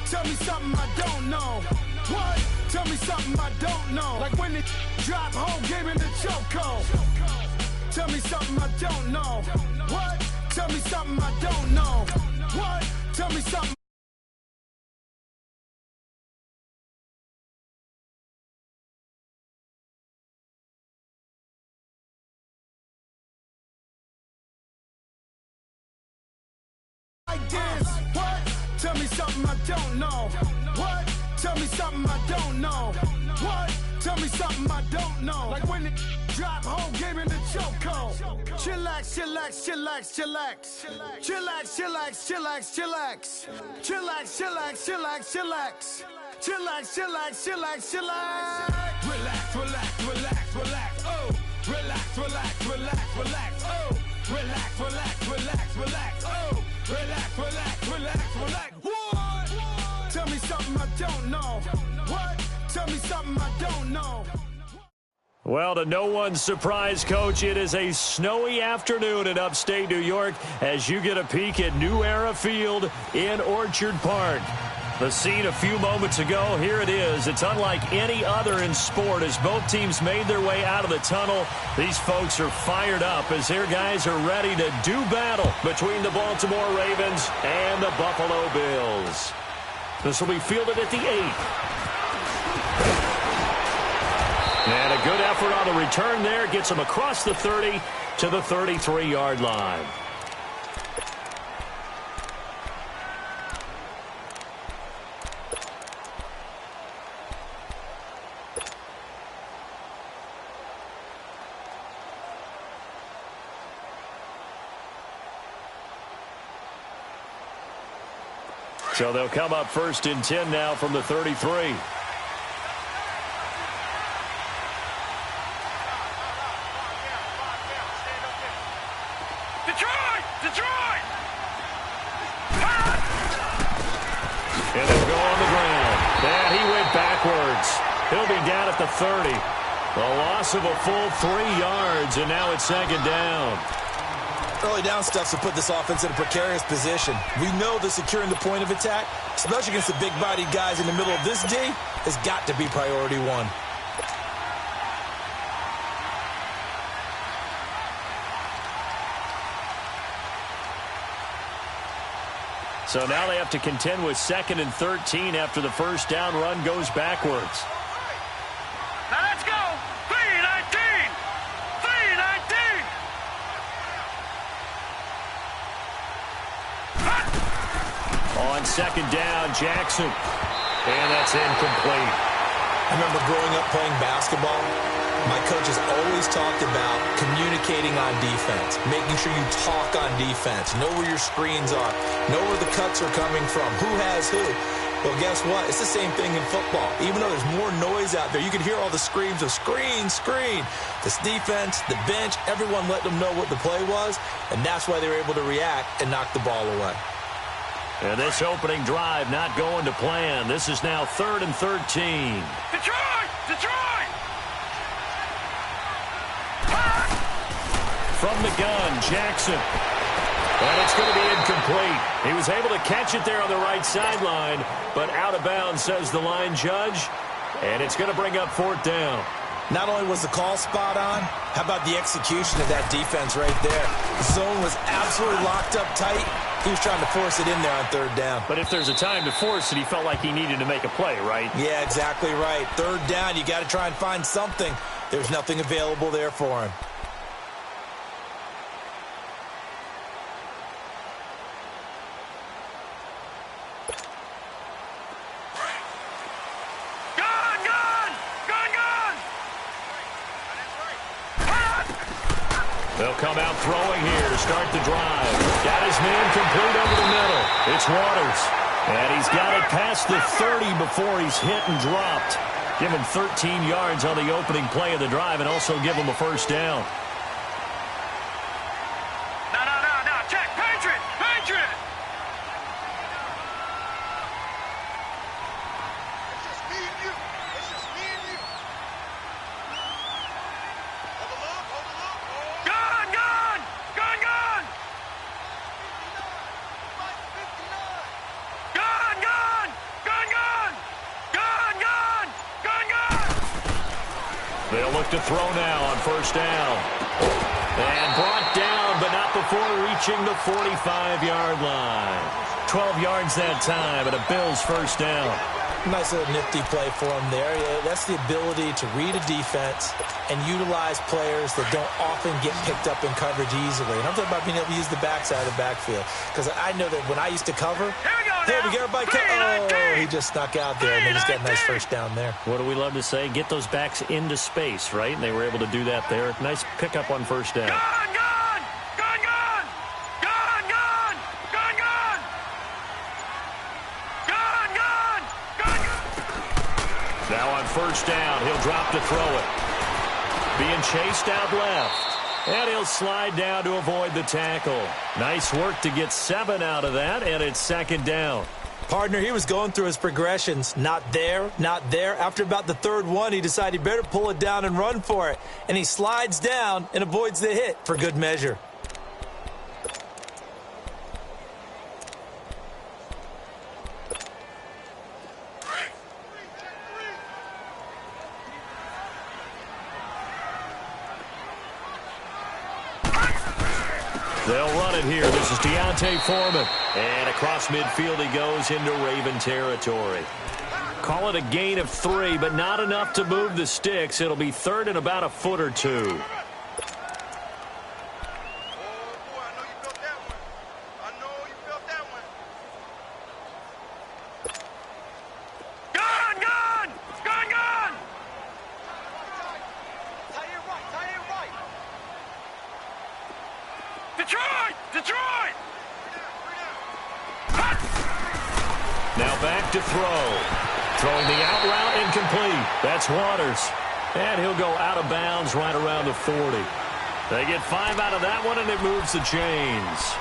Tell me something I don't know. What? Tell me something I don't know. Like when it drop home, game in the chokehold. Tell me something I don't know. What? Tell me something I don't know. What? Tell me something. Like this. What? Tell me something I don't know. What? Tell me something I don't know. What? Tell me something I don't know. Like when it drop home, game in the chokehold. Chillax, chillax, chillax, chillax. Chillax, chillax, chillax, chillax. Chillax, chillax, chillax, chillax. Chillax, chillax, chillax, chillax. Relax, relax, relax, relax. Oh, relax, relax, relax, relax. Oh, relax, relax, relax, relax. Oh, relax, relax, relax, relax. What? Tell me something I don't know. What? Tell me something I don't know. Well, to no one's surprise, Coach, it is a snowy afternoon in upstate New York as you get a peek at New Era Field in Orchard Park. The scene a few moments ago, here it is. It's unlike any other in sport as both teams made their way out of the tunnel. These folks are fired up as their guys are ready to do battle between the Baltimore Ravens and the Buffalo Bills. This will be fielded at the 8. And a good effort on the return there. Gets him across the 30 to the 33-yard line. So they'll come up 1st and 10 now from the 33. And they'll go on the ground. And he went backwards. He'll be down at the 30. A loss of a full 3 yards, and now it's 2nd down. Early down stuff to put this offense in a precarious position. We know that securing the point of attack, especially against the big-bodied guys in the middle of this D, has got to be priority 1. So now they have to contend with 2nd and 13 after the first down run goes backwards. Now let's go. 3-19. 3-19. On 2nd down, Jackson. And that's incomplete. I remember growing up playing basketball. My coach has always talked about communicating on defense, making sure you talk on defense, know where your screens are, know where the cuts are coming from, who has who. Well, guess what? It's the same thing in football. Even though there's more noise out there, you can hear all the screams of screen, screen. This defense, the bench, everyone let them know what the play was, and that's why they were able to react and knock the ball away. And this opening drive not going to plan. This is now 3rd and 13. Detroit! Detroit! From the gun, Jackson. And it's going to be incomplete. He was able to catch it there on the right sideline, but out of bounds, says the line judge. And it's going to bring up 4th down. Not only was the call spot on, how about the execution of that defense right there? The zone was absolutely locked up tight. He was trying to force it in there on 3rd down. But if there's a time to force it, he felt like he needed to make a play, right? Yeah, exactly right. 3rd down, you got to try and find something. There's nothing available there for him. They'll come out throwing here to start the drive. Got his man complete over the middle. It's Waters. And he's got it past the 30 before he's hit and dropped. Give him 13 yards on the opening play of the drive and also give him a 1st down. No. Check. Patriot. Patriot. It's just me and you. It's just me and you. Overlook. Gun. Gun. 59. Gun. They'll look to throw now on first down. And brought down, but not before reaching the 45-yard line. 12 yards that time, and a Bills first down. Nice little nifty play for him there. Yeah, that's the ability to read a defense and utilize players that don't often get picked up in coverage easily. And I'm talking about being able to use the backside of the backfield. Because I know that when I used to cover, hey, we got everybody. Oh, he just snuck out there, and they just got a nice first down there. What do we love to say? Get those backs into space, right? And they were able to do that there. Nice pickup on first down. Now on first down, he'll drop to throw it. Being chased out left. And he'll slide down to avoid the tackle. Nice work to get 7 out of that, and it's second down. Partner, he was going through his progressions. Not there, not there. After about the third one, he decided he better pull it down and run for it. And he slides down and avoids the hit for good measure. They'll run it here. This is Deontay Foreman. And across midfield he goes into Raven territory. Call it a gain of 3, but not enough to move the sticks. It'll be third and about a foot or 2. Now back to throw. Throwing the out route incomplete. That's Waters. And he'll go out of bounds right around the 40. They get 5 out of that one, and it moves the chains.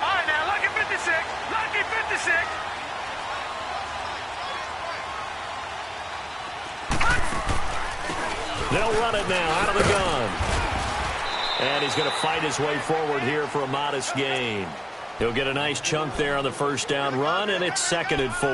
All right, now, lucky 56. Lucky 56. They'll run it now out of the gun. And he's going to fight his way forward here for a modest gain. He'll get a nice chunk there on the first down run, and it's 2nd and 4.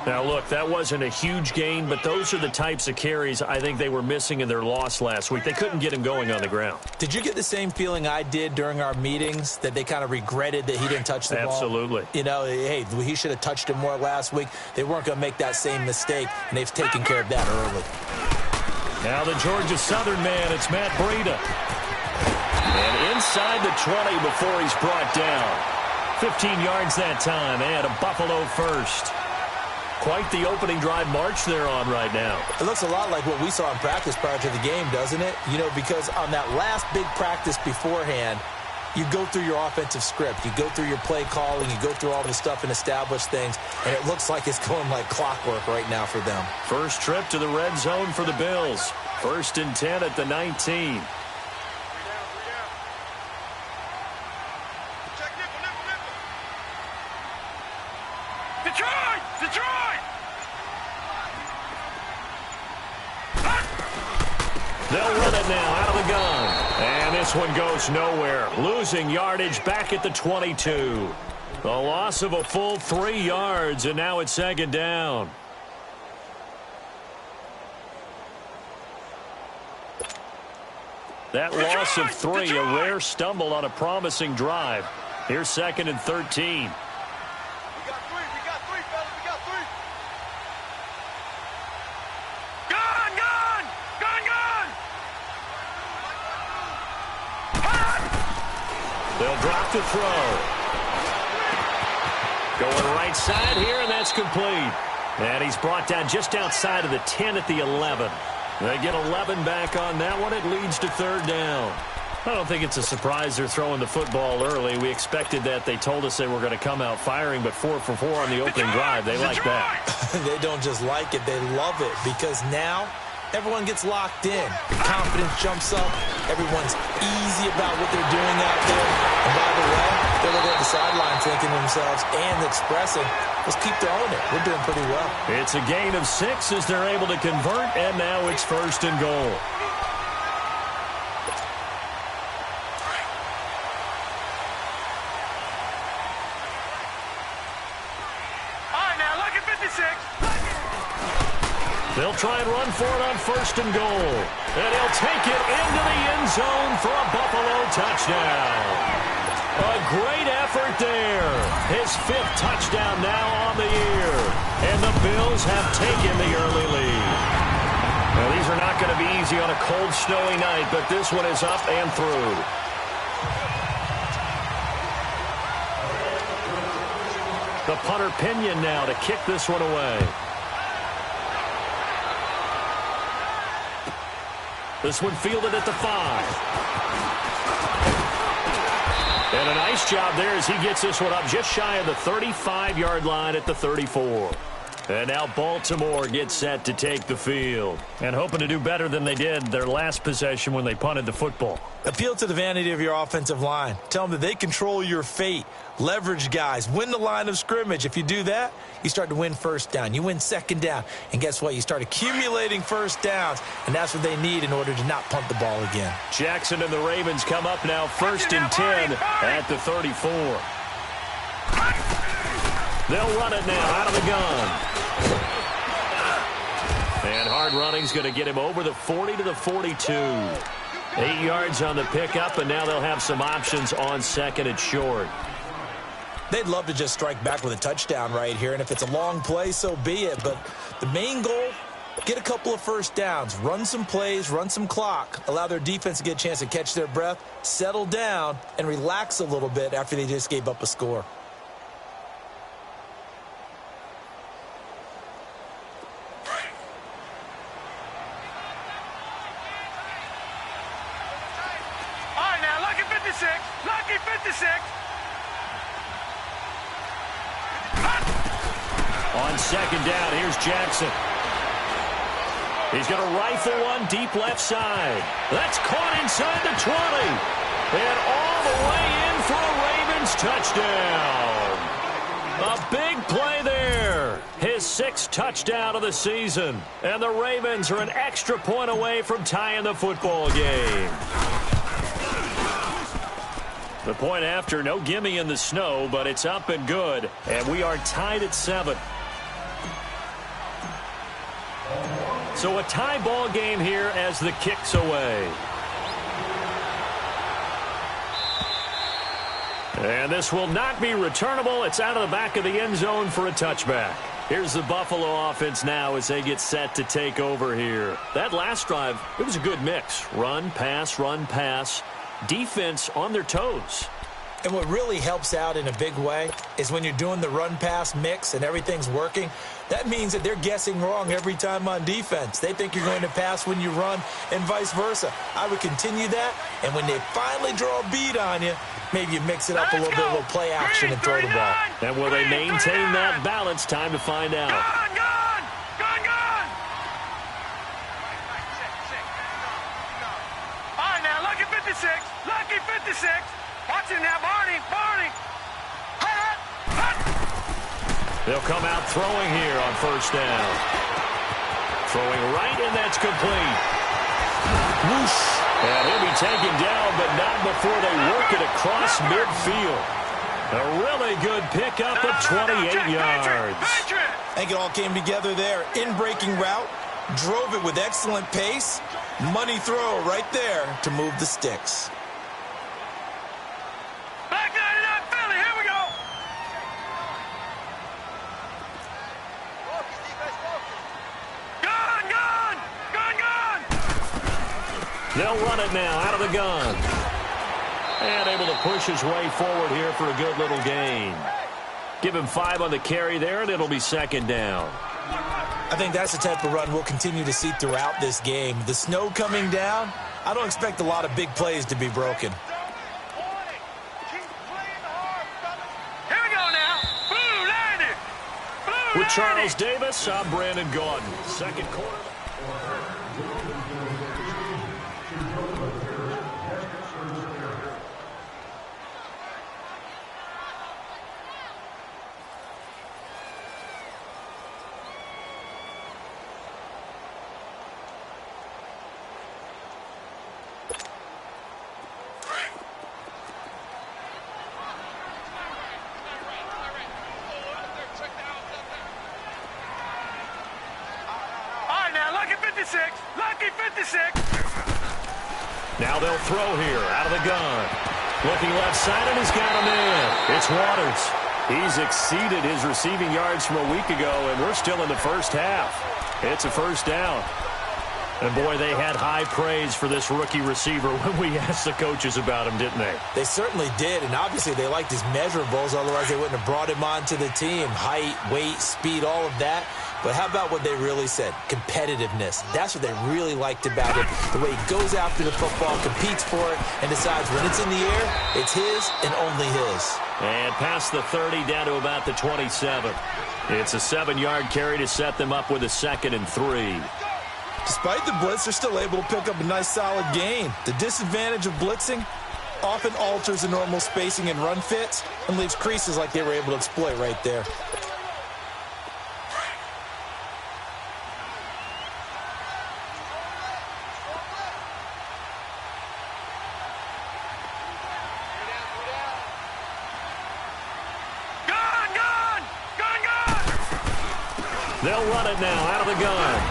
Now, look, that wasn't a huge gain, but those are the types of carries I think they were missing in their loss last week. They couldn't get him going on the ground. Did you get the same feeling I did during our meetings, that they kind of regretted that he didn't touch the ball? Absolutely. You know, hey, he should have touched it more last week. They weren't going to make that same mistake, and they've taken care of that early. Now the Georgia Southern man, it's Matt Breida. And inside the 20 before he's brought down. 15 yards that time, and a Buffalo first. Quite the opening drive march they're on right now. It looks a lot like what we saw in practice prior to the game, doesn't it? You know, because on that last big practice beforehand, you go through your offensive script. You go through your play calling. You go through all the stuff and establish things. And it looks like it's going like clockwork right now for them. First trip to the red zone for the Bills. 1st and 10 at the 19. Detroit! Detroit! They'll run it now out of the gun. And this one goes nowhere. Losing yardage back at the 22. A loss of a full 3 yards, and now it's 2nd down. That loss of 3, a rare stumble on a promising drive. Here's 2nd and 13. They'll drop to throw. Going right side here, and that's complete. And he's brought down just outside of the 10 at the 11. They get 11 back on that one. It leads to 3rd down. I don't think it's a surprise they're throwing the football early. We expected that. They told us they were going to come out firing, but 4 for 4 on the opening drive. They like that. They don't just like it. They love it, because now everyone gets locked in. The confidence jumps up. Everyone's easy about what they're doing out there. And by the way, they're looking at the sideline thinking to themselves and expressing, let's keep throwing it. We're doing pretty well. It's a gain of 6 as they're able to convert, and now it's 1st and goal. They'll try and run for it on 1st and goal. And he'll take it into the end zone for a Buffalo touchdown. A great effort there. His 5th touchdown now on the year. And the Bills have taken the early lead. Well, these are not going to be easy on a cold, snowy night, but this one is up and through. The punter Pinion now to kick this one away. This one fielded at the 5. And a nice job there as he gets this one up just shy of the 35-yard line at the 34. And now Baltimore gets set to take the field. And hoping to do better than they did their last possession when they punted the football. Appeal to the vanity of your offensive line. Tell them that they control your fate. Leverage guys. Win the line of scrimmage. If you do that, you start to win 1st down. You win 2nd down. And guess what? You start accumulating 1st downs. And that's what they need in order to not punt the ball again. Jackson and the Ravens come up now 1st and 10 at the 34. They'll run it now out of the gun. And hard running's going to get him over the 40 to the 42. 8 yards on the pickup, and now they'll have some options on 2nd and short. They'd love to just strike back with a touchdown right here, and if it's a long play, so be it. But the main goal, get a couple of 1st downs, run some plays, run some clock, allow their defense to get a chance to catch their breath, settle down, and relax a little bit after they just gave up a score. Lucky 56. On 2nd down, here's Jackson. He's going to rifle one deep left side. That's caught inside the 20. And all the way in for a Ravens touchdown. A big play there. His 6th touchdown of the season. And the Ravens are an extra point away from tying the football game. The point after, no gimme in the snow, but it's up and good. And we are tied at 7. So a tie ball game here as the kick's away. And this will not be returnable. It's out of the back of the end zone for a touchback. Here's the Buffalo offense now as they get set to take over here. That last drive, it was a good mix. Run, pass, defense on their toes. And what really helps out in a big way is when you're doing the run-pass mix and everything's working, that means that they're guessing wrong every time on defense. They think you're going to pass when you run and vice versa. I would continue that, and when they finally draw a beat on you, maybe you mix it up a little bit, a little play action and throw the ball. And will they maintain that balance? Time to find out. Gone! All right, now, lucky 56. Lucky 56. Watch him now, Barney. They'll come out throwing here on 1st down. Throwing right, and that's complete. Whoosh. And he'll be taken down, but not before they work it across midfield. A really good pickup of 28 yards. I think it all came together there. In-breaking route, drove it with excellent pace. Money throw right there to move the sticks. Back 99 Philly, here we go. Gone! They'll run it now out of the gun. And able to push his way forward here for a good little gain. Give him 5 on the carry there, and it'll be 2nd down. I think that's the type of run we'll continue to see throughout this game. The snow coming down, I don't expect a lot of big plays to be broken. Here we go now. Blue landed. With Charles Davis, I'm Brandon Gaudin. 2nd quarter. 56. Lucky 56. Now they'll throw here out of the gun. Looking left side, and he's got him in. It's Waters. He's exceeded his receiving yards from a week ago, and we're still in the first half. It's a first down. And, boy, they had high praise for this rookie receiver when we asked the coaches about him, didn't they? They certainly did, and obviously they liked his measurables. Otherwise, they wouldn't have brought him onto the team. Height, weight, speed, all of that. But how about what they really said? Competitiveness. That's what they really liked about him. The way he goes after the football, competes for it, and decides when it's in the air, it's his and only his. And past the 30 down to about the 27. It's a 7-yard carry to set them up with a 2nd and 3. Despite the blitz, they're still able to pick up a nice, solid gain. The disadvantage of blitzing often alters the normal spacing and run fits and leaves creases like they were able to exploit right there. They'll run it now out of the gun.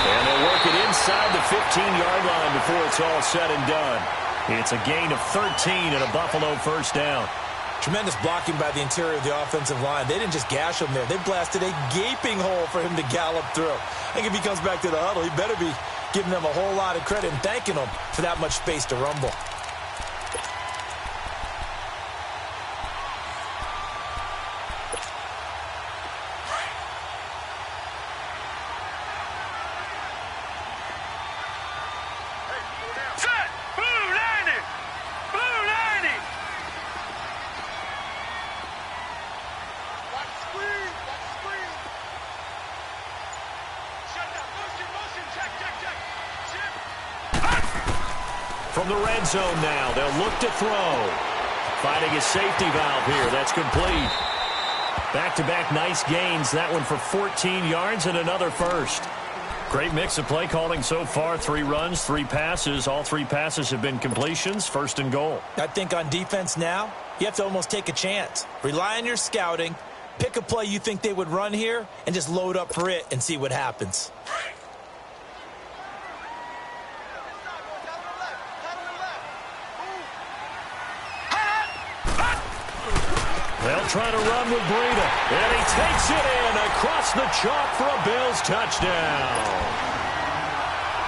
And they'll work it inside the 15-yard line before it's all said and done. It's a gain of 13 and a Buffalo first down. Tremendous blocking by the interior of the offensive line. They didn't just gash him there. They blasted a gaping hole for him to gallop through. I think if he comes back to the huddle, he better be giving them a whole lot of credit and thanking them for that much space to rumble. From the red zone now, they'll look to throw. Finding a safety valve here. That's complete. Back-to-back nice gains. That one for 14 yards and another first. Great mix of play calling so far. 3 runs, 3 passes. All 3 passes have been completions. 1st and goal. I think on defense now, you have to almost take a chance. Rely on your scouting. Pick a play you think they would run here and just load up for it and see what happens. They'll try to run with Breida. And he takes it in across the chalk for a Bills touchdown.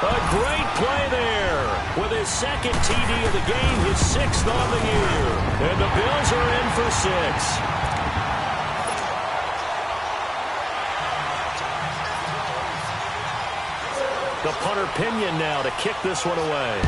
A great play there with his 2nd TD of the game, his 6th on the year. And the Bills are in for 6. The punter Pinion now to kick this one away.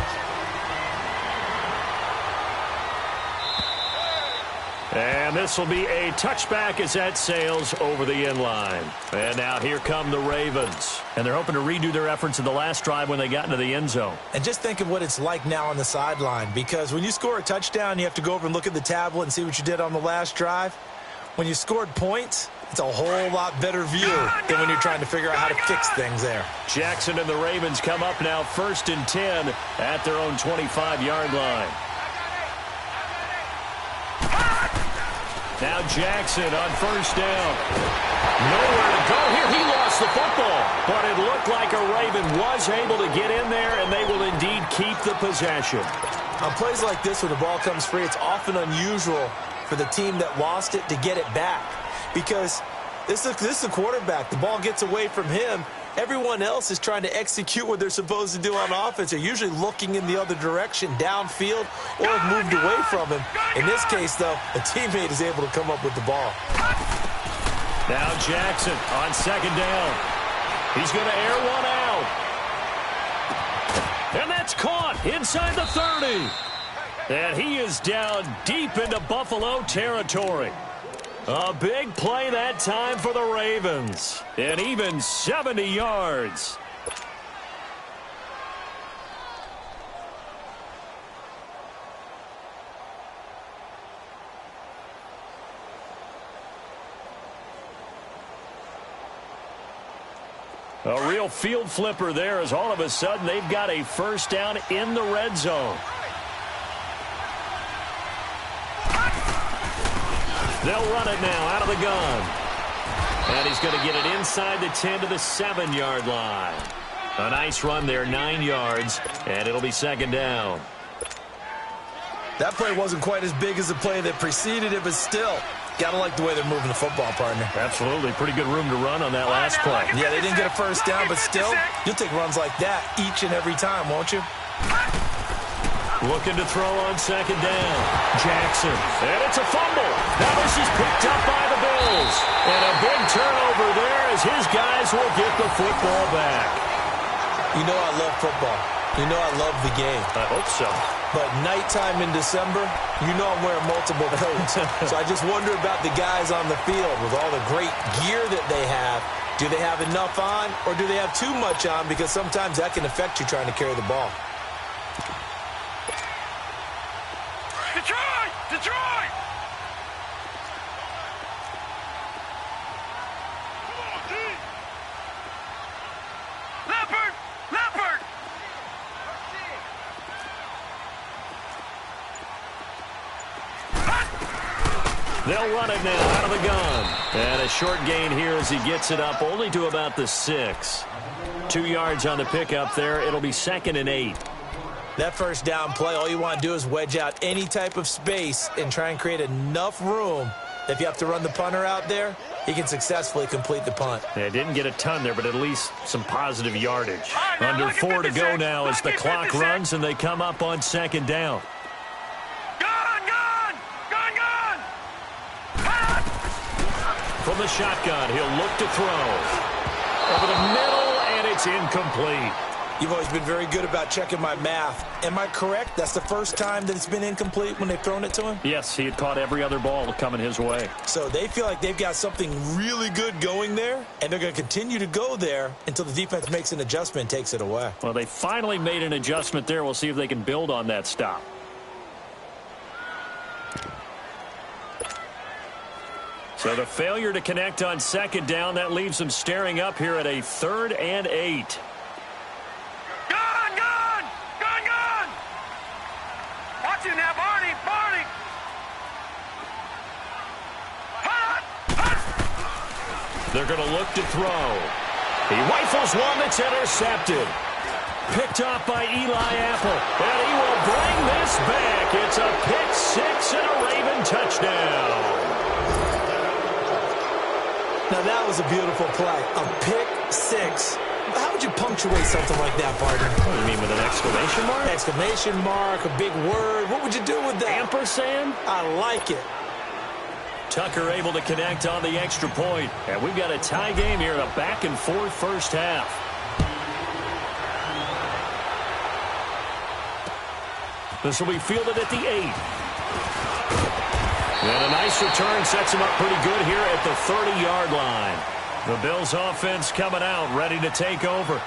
And this will be a touchback as that sails over the end line. And now here come the Ravens. And they're hoping to redo their efforts in the last drive when they got into the end zone. And just think of what it's like now on the sideline, because when you score a touchdown, you have to go over and look at the tablet and see what you did on the last drive. When you scored points, it's a whole lot better view than when you're trying to figure out how to fix things there. Jackson and the Ravens come up now 1st and 10 at their own 25-yard line. Now Jackson on 1st down. Nowhere to go here. He lost the football. But it looked like a Raven was able to get in there, and they will indeed keep the possession. On plays like this where the ball comes free, it's often unusual for the team that lost it to get it back. Because this is the quarterback. The ball gets away from him. Everyone else is trying to execute what they're supposed to do on offense. They're usually looking in the other direction, downfield, or have moved away from him. In this case, though, a teammate is able to come up with the ball. Now Jackson on 2nd down. He's going to air one out. And that's caught inside the 30. And he is down deep into Buffalo territory. A big play that time for the Ravens. And even 70 yards. A real field flipper there as all of a sudden they've got a 1st down in the red zone. They'll run it now out of the gun. And he's going to get it inside the 10 to the 7-yard line. A nice run there, 9 yards, and it'll be second down. That play wasn't quite as big as the play that preceded it, but still, got to like the way they're moving the football, partner. Absolutely. Pretty good room to run on that last play. Yeah, they didn't get a first down, but still, you'll take runs like that each and every time, won't you? Looking to throw on second down. Jackson. And it's a fumble. Now this is picked up by the Bills. And a big turnover there as his guys will get the football back. You know I love football. You know I love the game. I hope so. But nighttime in December, you know I'm wearing multiple coats. So I just wonder about the guys on the field with all the great gear that they have. Do they have enough on, or do they have too much on? Because sometimes that can affect you trying to carry the ball. Detroit! Detroit! Leopard! Leopard! They'll run it now out of the gun. And a short gain here as he gets it up only to about the 6. 2 yards on the pickup there. It'll be 2nd and 8. That first down play, all you want to do is wedge out any type of space and try and create enough room. If you have to run the punter out there, he can successfully complete the punt. They didn't get a ton there, but at least some positive yardage. Under 4 to go now as the clock runs and they come up on second down. From the shotgun, he'll look to throw. Over the middle, and it's incomplete. You've always been very good about checking my math. Am I correct? That's the first time that it's been incomplete when they've thrown it to him? Yes, he had caught every other ball coming his way. So they feel like they've got something really good going there, and they're going to continue to go there until the defense makes an adjustment and takes it away. Well, they finally made an adjustment there. We'll see if they can build on that stop. So the failure to connect on second down, that leaves them staring up here at a 3rd and 8. Watch it now, Barney! Barney! They're going to look to throw. He rifles one that's intercepted. Picked off by Eli Apple. And he will bring this back. It's a pick 6 and a Raven touchdown. Now that was a beautiful play. A pick 6. How would you punctuate something like that, partner? What do you mean, with an exclamation mark? Exclamation mark, a big word. What would you do with that? Ampersand? I like it. Tucker able to connect on the extra point. And we've got a tie game here in a back-and-forth first half. This will be fielded at the 8. And a nice return sets him up pretty good here at the 30-yard line. The Bills offense coming out, ready to take over.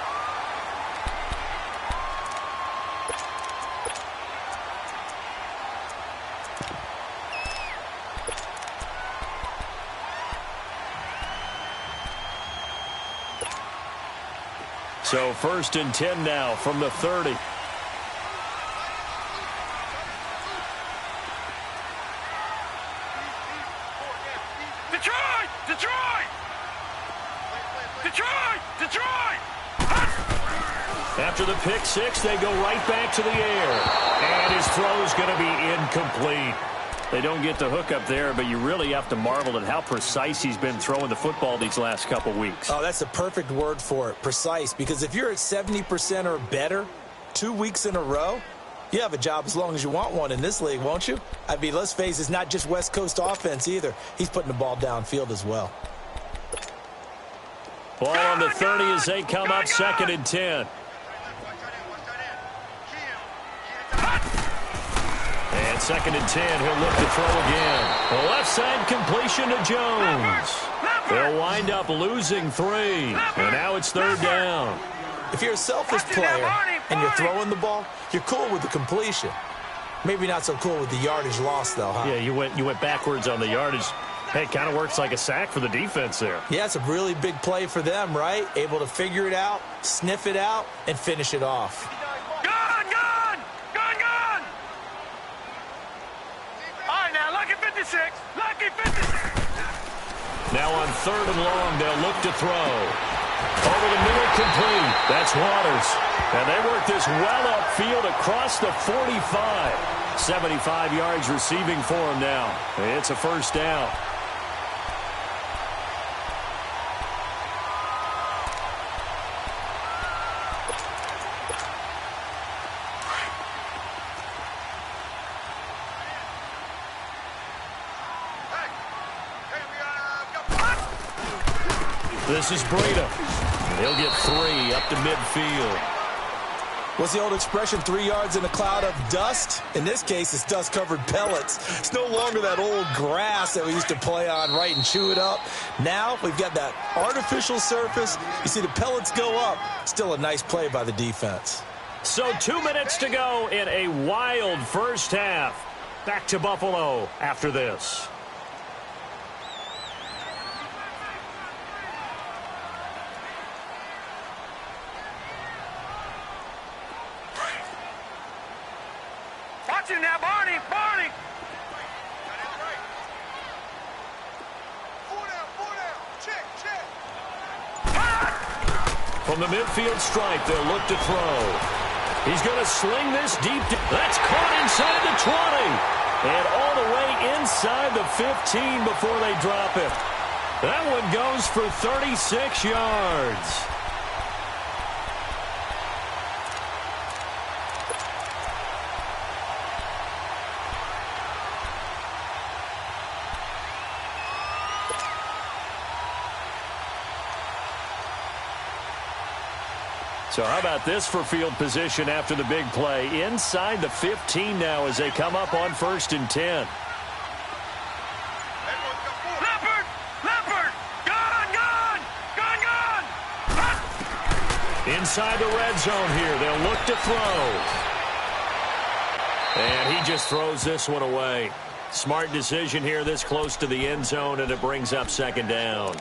So 1st and 10 now from the 30. Detroit! Detroit! Detroit! Detroit! After the pick 6, they go right back to the air. And his throw is going to be incomplete. They don't get the hook up there, but you really have to marvel at how precise he's been throwing the football these last couple weeks. Oh, that's the perfect word for it, precise. Because if you're at 70% or better 2 weeks in a row, you have a job as long as you want one in this league, won't you? I mean, let's face it, it's not just West Coast offense either. He's putting the ball downfield as well. Ball on the 30 as they come up 2nd and 10. And 2nd and 10, he'll look to throw again. The left side completion to Jones. They'll wind up losing 3. And now it's 3rd down. If you're a selfish player and you're throwing the ball, you're cool with the completion. Maybe not so cool with the yardage loss, though, huh? Yeah, you went backwards on the yardage. Hey, it kind of works like a sack for the defense there. Yeah, it's a really big play for them, right? Able to figure it out, sniff it out, and finish it off. Gun! Gun! Gun! Gun! All right, now, lucky 56. Lucky 56. Now on 3rd and long, they'll look to throw. Over the middle, complete. That's Waters. And they work this well upfield across the 45. 75 yards receiving for him now. It's a first down. This is Breda. He'll get 3 up to midfield. What's the old expression, 3 yards in a cloud of dust? In this case, it's dust-covered pellets. It's no longer that old grass that we used to play on, right, and chew it up. Now we've got that artificial surface. You see the pellets go up. Still a nice play by the defense. So 2 minutes to go in a wild first half. Back to Buffalo after this. Now, Barney! Barney! Four down. Check. From the midfield stripe, they'll look to throw. He's going to sling this deep. That's caught inside the 20. And all the way inside the 15 before they drop it. That one goes for 36 yards. So how about this for field position after the big play? Inside the 15 now as they come up on 1st and 10. Leopard! Gun! Inside the red zone here. They'll look to throw. And he just throws this one away. Smart decision here this close to the end zone, and it brings up 2nd down.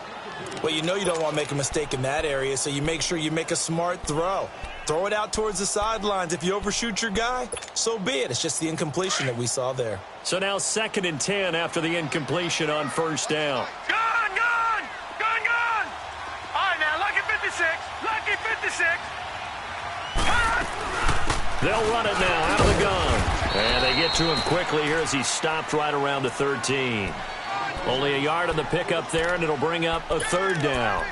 Well, you know you don't want to make a mistake in that area, so you make sure you make a smart throw. Throw it out towards the sidelines. If you overshoot your guy, so be it. It's just the incompletion that we saw there. So now 2nd and 10 after the incompletion on 1st down. Gun! All right, now, Lucky 56. They'll run it now out of the gun. And they get to him quickly here as he stopped right around the 13. Only a yard on the pickup there, and it'll bring up a 3rd down.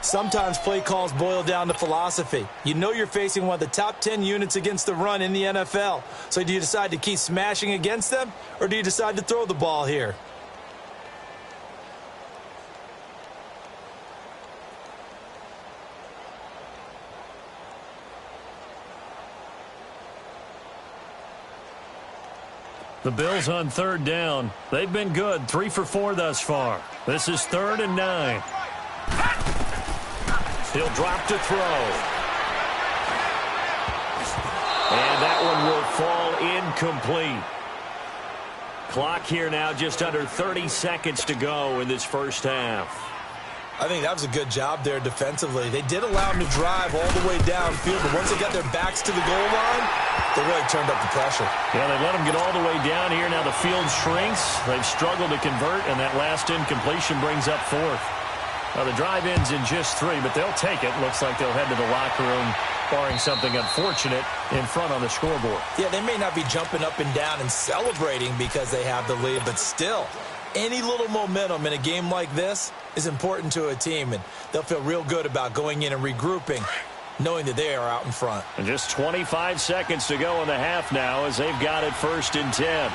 Sometimes play calls boil down to philosophy. You know you're facing one of the top 10 units against the run in the NFL. So do you decide to keep smashing against them, or do you decide to throw the ball here? The Bills on 3rd down. They've been good, 3 for 4 thus far. This is 3rd and 9. He'll drop to throw. And that one will fall incomplete. Clock here now, just under 30 seconds to go in this first half. I think that was a good job there defensively. They did allow them to drive all the way downfield, but once they got their backs to the goal line, they really turned up the pressure. Yeah, they let them get all the way down here. Now the field shrinks. They've struggled to convert, and that last incompletion brings up 4th. Now the drive ends in just 3, but they'll take it. Looks like they'll head to the locker room, barring something unfortunate in front on the scoreboard. Yeah, they may not be jumping up and down and celebrating because they have the lead, but still, any little momentum in a game like this is important to a team, and they'll feel real good about going in and regrouping, knowing that they are out in front. And just 25 seconds to go in the half now as they've got it 1st and 10. All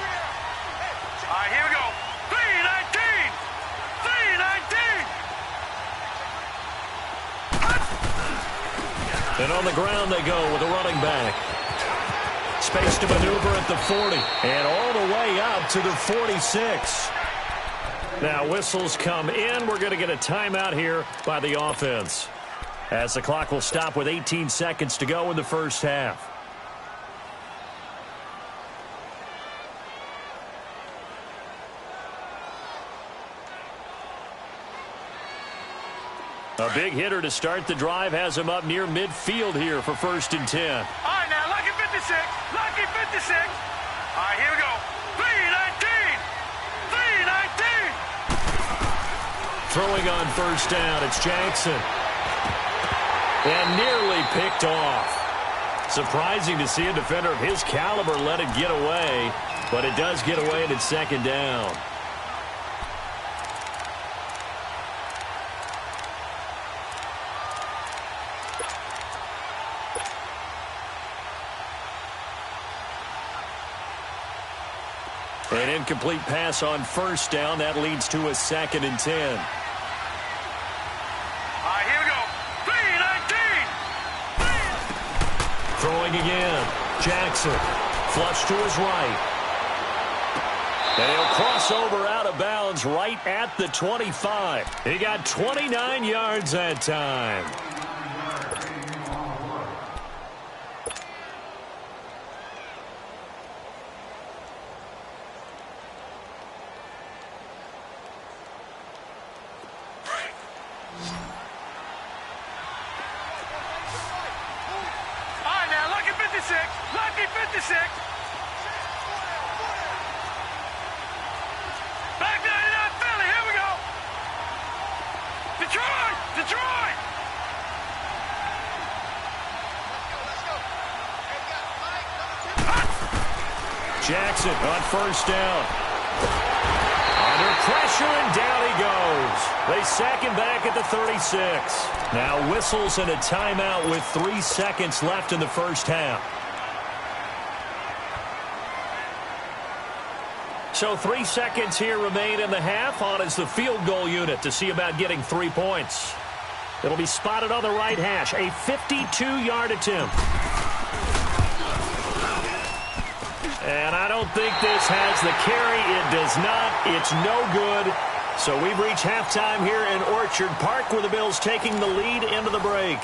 right, here we go. 3-19. And on the ground they go with a running back. Space to maneuver at the 40. And all the way up to the 46. Now whistles come in. We're going to get a timeout here by the offense, as the clock will stop with 18 seconds to go in the first half. A big hitter to start the drive has him up near midfield here for 1st and 10. All right, now, Lucky 56. All right, here we go. 3-19. Throwing on 1st down, it's Jackson. And nearly picked off. Surprising to see a defender of his caliber let it get away, but it does get away and it's second down. An incomplete pass on first down. That leads to a 2nd and 10. All right, here we go. 3-19. Throwing again. Jackson. Flush to his right. And he'll cross over out of bounds right at the 25. He got 29 yards that time. Lucky 56. Back 99 Philly. Here we go. Detroit. Detroit. Let's go. Hey, we got Mike, number 2. Jackson on first down. Under pressure, and down he goes. They sack him back at the 36. Now whistles and a timeout with 3 seconds left in the first half. So 3 seconds here remain in the half. On is the field goal unit to see about getting 3 points. It'll be spotted on the right hash. A 52-yard attempt. And I don't think this has the carry. It does not. It's no good. So we've reached halftime here in Orchard Park, where the Bills taking the lead into the break.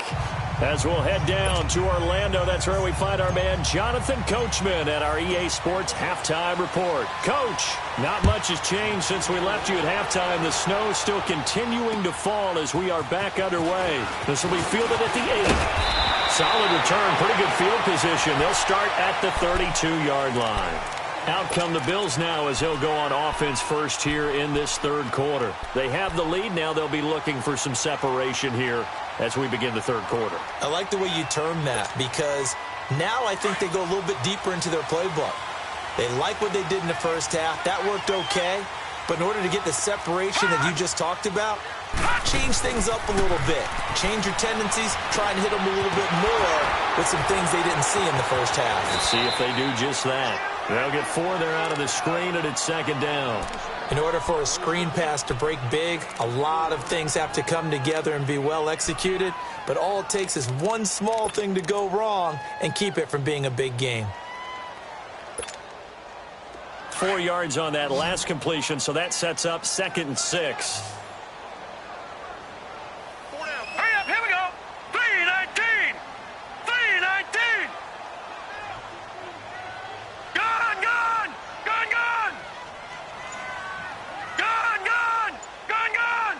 As we'll head down to Orlando, that's where we find our man Jonathan Coachman at our EA Sports Halftime Report. Coach, not much has changed since we left you at halftime. The snow is still continuing to fall as we are back underway. This will be fielded at the 8. Solid return, pretty good field position. They'll start at the 32-yard line. Out come the Bills now as he'll go on offense first here in this third quarter. They have the lead. Now they'll be looking for some separation here as we begin the third quarter. I like the way you term that, because now I think they go a little bit deeper into their playbook. They like what they did in the first half. That worked okay. But in order to get the separation that you just talked about, change things up a little bit. Change your tendencies. Try and hit them a little bit more with some things they didn't see in the first half. Let's see if they do just that. They'll get 4 there out of the screen, and it's second down. In order for a screen pass to break big, a lot of things have to come together and be well executed. But all it takes is one small thing to go wrong and keep it from being a big game. 4 yards on that last completion, so that sets up 2nd and 6. Hurry up, here we go. 3-19. 3-19. Gone, gone. Gone, gone. Gone, gone. Gone, gone.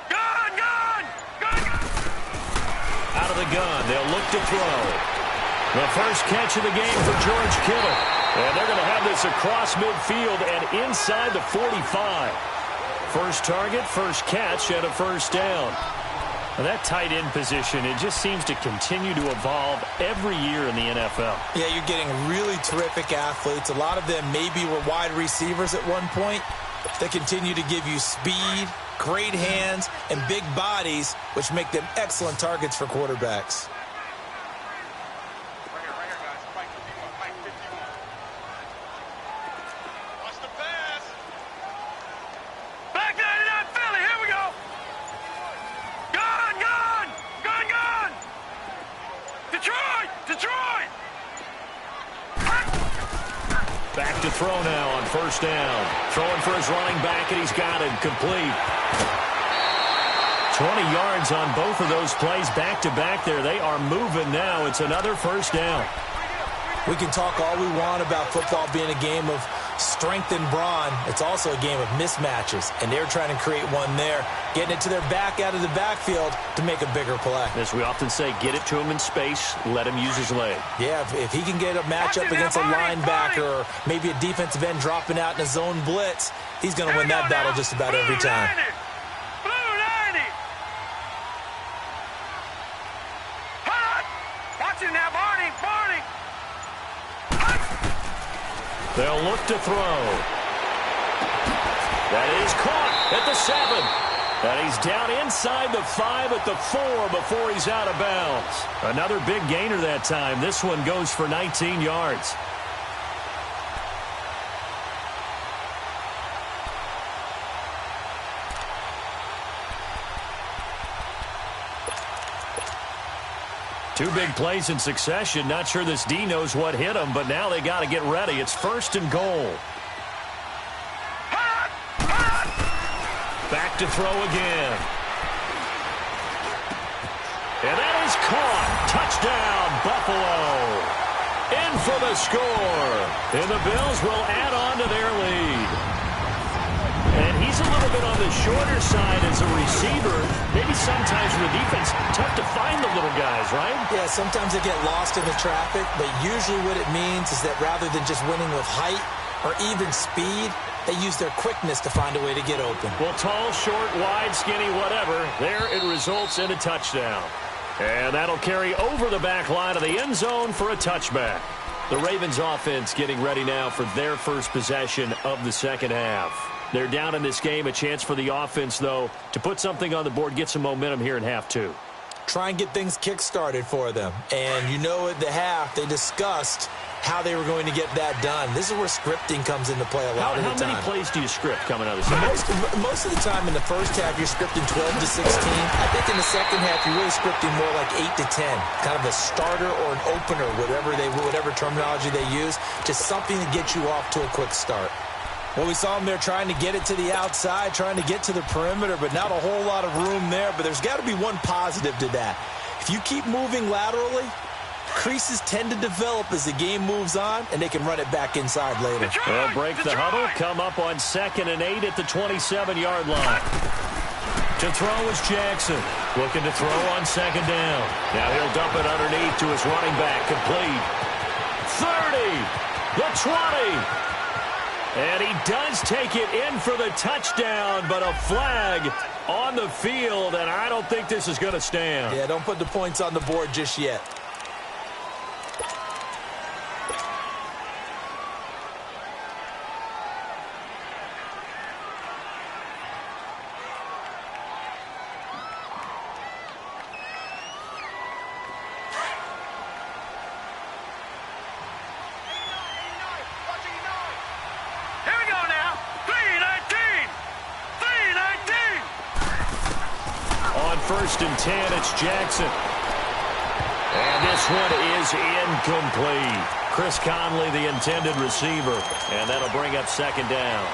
Gone, gone. Gone, gone. Out of the gun, they'll look to throw. The first catch of the game for George Kittle. And they're going to have this across midfield and inside the 45. First target, first catch, and a first down. And that tight end position, it just seems to continue to evolve every year in the NFL. Yeah, you're getting really terrific athletes. A lot of them maybe were wide receivers at one point. They continue to give you speed, great hands, and big bodies, which make them excellent targets for quarterbacks. Right here, guys. Mike 51. Mike 51. Watch the pass. Back 99 Philly, here we go. Gone, gone. Gone, gone. Detroit. Detroit. Back to throw now on first down. Throwing for his running back, and he's got it complete. 20 yards on both of those plays back-to-back there. They are moving now. It's another first down. We can talk all we want about football being a game of strength and brawn. It's also a game of mismatches, and they're trying to create one there, getting it to their back out of the backfield to make a bigger play. As we often say, get it to him in space, let him use his leg. Yeah, if he can get a matchup against a linebacker or maybe a defensive end dropping out in a zone blitz, he's going to win that battle just about every time. Blue 90. Watch it now, Barney. Barney. They'll look to throw. That is caught at the 7. And he's down inside the 5 at the 4 before he's out of bounds. Another big gainer that time. This one goes for 19 yards. Two big plays in succession. Not sure this D knows what hit him, but now they got to get ready. It's 1st and goal. Back to throw again. And that is caught. Touchdown, Buffalo. In for the score. And the Bills will add on to their lead. And he's a little bit on the shorter side as a receiver. Maybe sometimes for the defense, tough to find the little guys, right? Yeah, sometimes they get lost in the traffic, but usually what it means is that rather than just winning with height or even speed, they use their quickness to find a way to get open. Well, tall, short, wide, skinny, whatever. There it results in a touchdown. And that'll carry over the back line of the end zone for a touchback. The Ravens offense getting ready now for their first possession of the second half. They're down in this game. A chance for the offense, though, to put something on the board, get some momentum here in half 2. Try and get things kick-started for them. And you know at the half, they discussed how they were going to get that done. This is where scripting comes into play a lot of the time. How many plays do you script coming out of the second? Most of the time in the first half, you're scripting 12 to 16. I think in the second half, you're really scripting more like 8 to 10. Kind of a starter or an opener, whatever terminology they use. Just something to get you off to a quick start. Well, we saw them there trying to get it to the outside, trying to get to the perimeter, but not a whole lot of room there. But there's got to be one positive to that. If you keep moving laterally, creases tend to develop as the game moves on, and they can run it back inside later. They'll break the huddle, come up on 2nd and 8 at the 27-yard line. To throw is Jackson. Looking to throw on 2nd down. Now he'll dump it underneath to his running back. Complete. 30. The 20. And he does take it in for the touchdown, but a flag on the field, and I don't think this is going to stand. Yeah, don't put the points on the board just yet. First and 10, it's Jackson. And this one is incomplete. Chris Conley, the intended receiver. And that'll bring up 2nd down.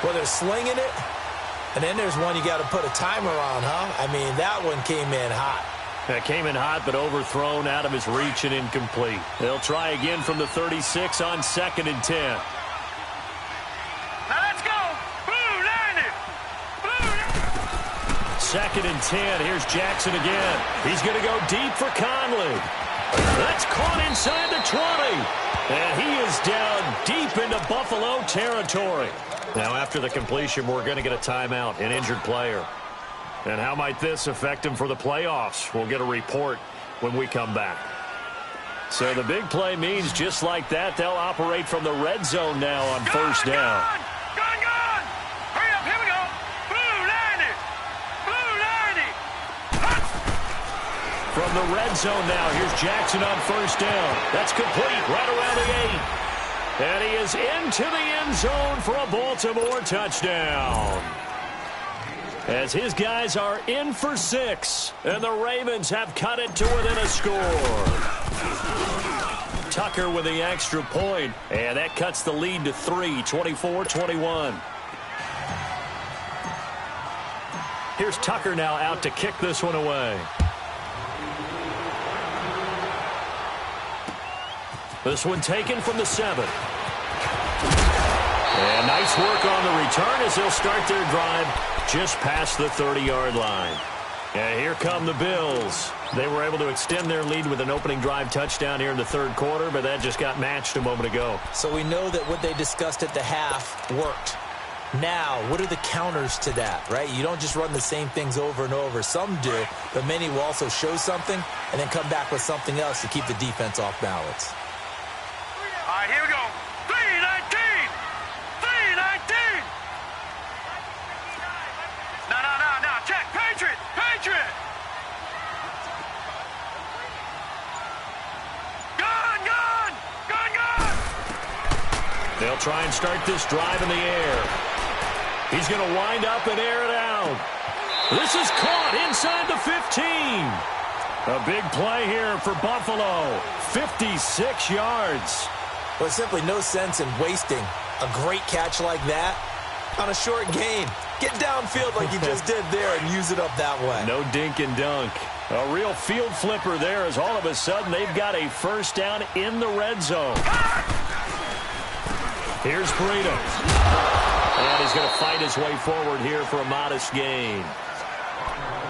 Well, they're slinging it. And then there's one you got to put a timer on, huh? I mean, that one came in hot. That came in hot, but overthrown out of his reach and incomplete. They'll try again from the 36 on 2nd and 10. 2nd and 10. Here's Jackson again. He's going to go deep for Conley. That's caught inside the 20. And he is down deep into Buffalo territory. Now, after the completion, we're going to get a timeout, an injured player. And how might this affect him for the playoffs? We'll get a report when we come back. So the big play means just like that, they'll operate from the red zone now on 1st down. From the red zone now, here's Jackson on 1st down. That's complete right around the 8. And he is into the end zone for a Baltimore touchdown. As his guys are in for 6, and the Ravens have cut it to within a score. Tucker with the extra point, and that cuts the lead to 3, 24-21. Here's Tucker now out to kick this one away. This one taken from the 7. And nice work on the return as they'll start their drive just past the 30-yard line. And here come the Bills. They were able to extend their lead with an opening drive touchdown here in the 3rd quarter, but that just got matched a moment ago. So we know that what they discussed at the half worked. Now, what are the counters to that, right? You don't just run the same things over and over. Some do, but many will also show something and then come back with something else to keep the defense off balance. All right, here we go. 319! 319! No. Check. Patriot! Patriot! Gun! They'll try and start this drive in the air. He's going to wind up and air it out. This is caught inside the 15. A big play here for Buffalo. 56 yards. Well, there's simply no sense in wasting a great catch like that on a short gain. Get downfield like you just did there and use it up that way. No dink and dunk. A real field flipper there as all of a sudden they've got a first down in the red zone. Here's Burrito. And he's going to fight his way forward here for a modest gain.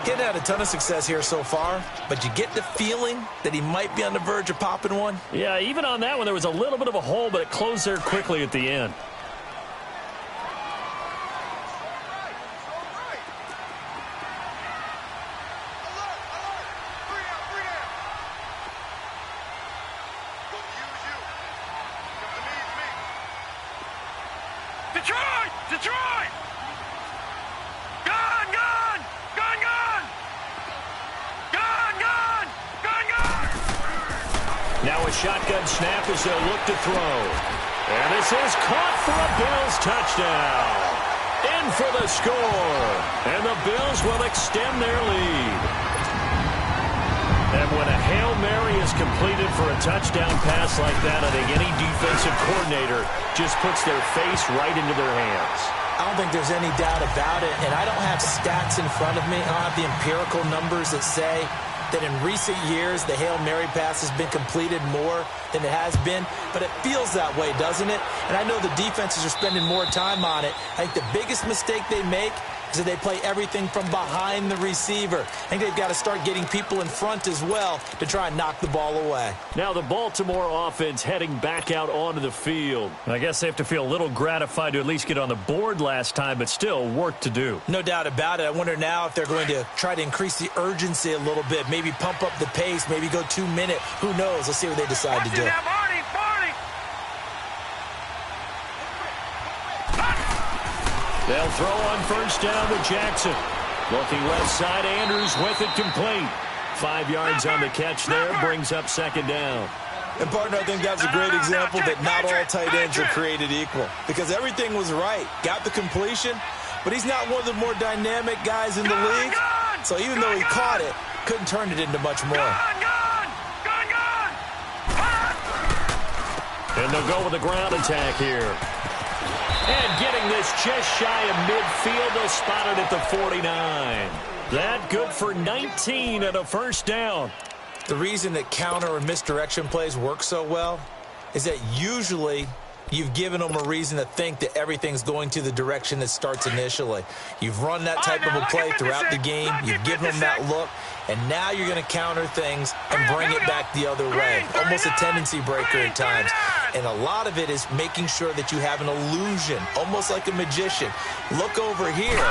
Getting had a ton of success here so far, but you get the feeling that he might be on the verge of popping one. Yeah, even on that one, there was a little bit of a hole, but it closed there quickly at the end. Detroit! Gun! Now a shotgun snap as they'll look to throw. And this is caught for a Bills touchdown. In for the score. And the Bills will extend their lead. And when a Hail Mary is completed for a touchdown pass like that, I think any defensive coordinator just puts their face right into their hands. I don't think there's any doubt about it, and I don't have stats in front of me. I don't have the empirical numbers that say that in recent years the Hail Mary pass has been completed more than it has been, but it feels that way, doesn't it? And I know the defenses are spending more time on it. I think the biggest mistake they make is that they play everything from behind the receiver. I think they've got to start getting people in front as well to try and knock the ball away. Now the Baltimore offense heading back out onto the field. I guess they have to feel a little gratified to at least get on the board last time, but still work to do. No doubt about it. I wonder now if they're going to try to increase the urgency a little bit, maybe pump up the pace, maybe go 2 minute. Who knows? Let's see what they decide to do. They'll throw on first down with Jackson. Looking left side, Andrews with it complete. 5 yards on the catch there, brings up second down. And, partner, I think that's a great example that not all tight ends are created equal. Because everything was right. Got the completion, but he's not one of the more dynamic guys in the league. So even though he caught it, couldn't turn it into much more. And they'll go with the ground attack here. And getting this just shy of midfield, they'll spot it at the 49. That good for 19 and a first down. The reason that counter or misdirection plays work so well is that usually you've given them a reason to think that everything's going to the direction that starts initially. You've run that type of a play throughout the game. You've given them that look. And now you're going to counter things and bring it back the other way. Almost a tendency breaker at times. And a lot of it is making sure that you have an illusion, almost like a magician. Look over here,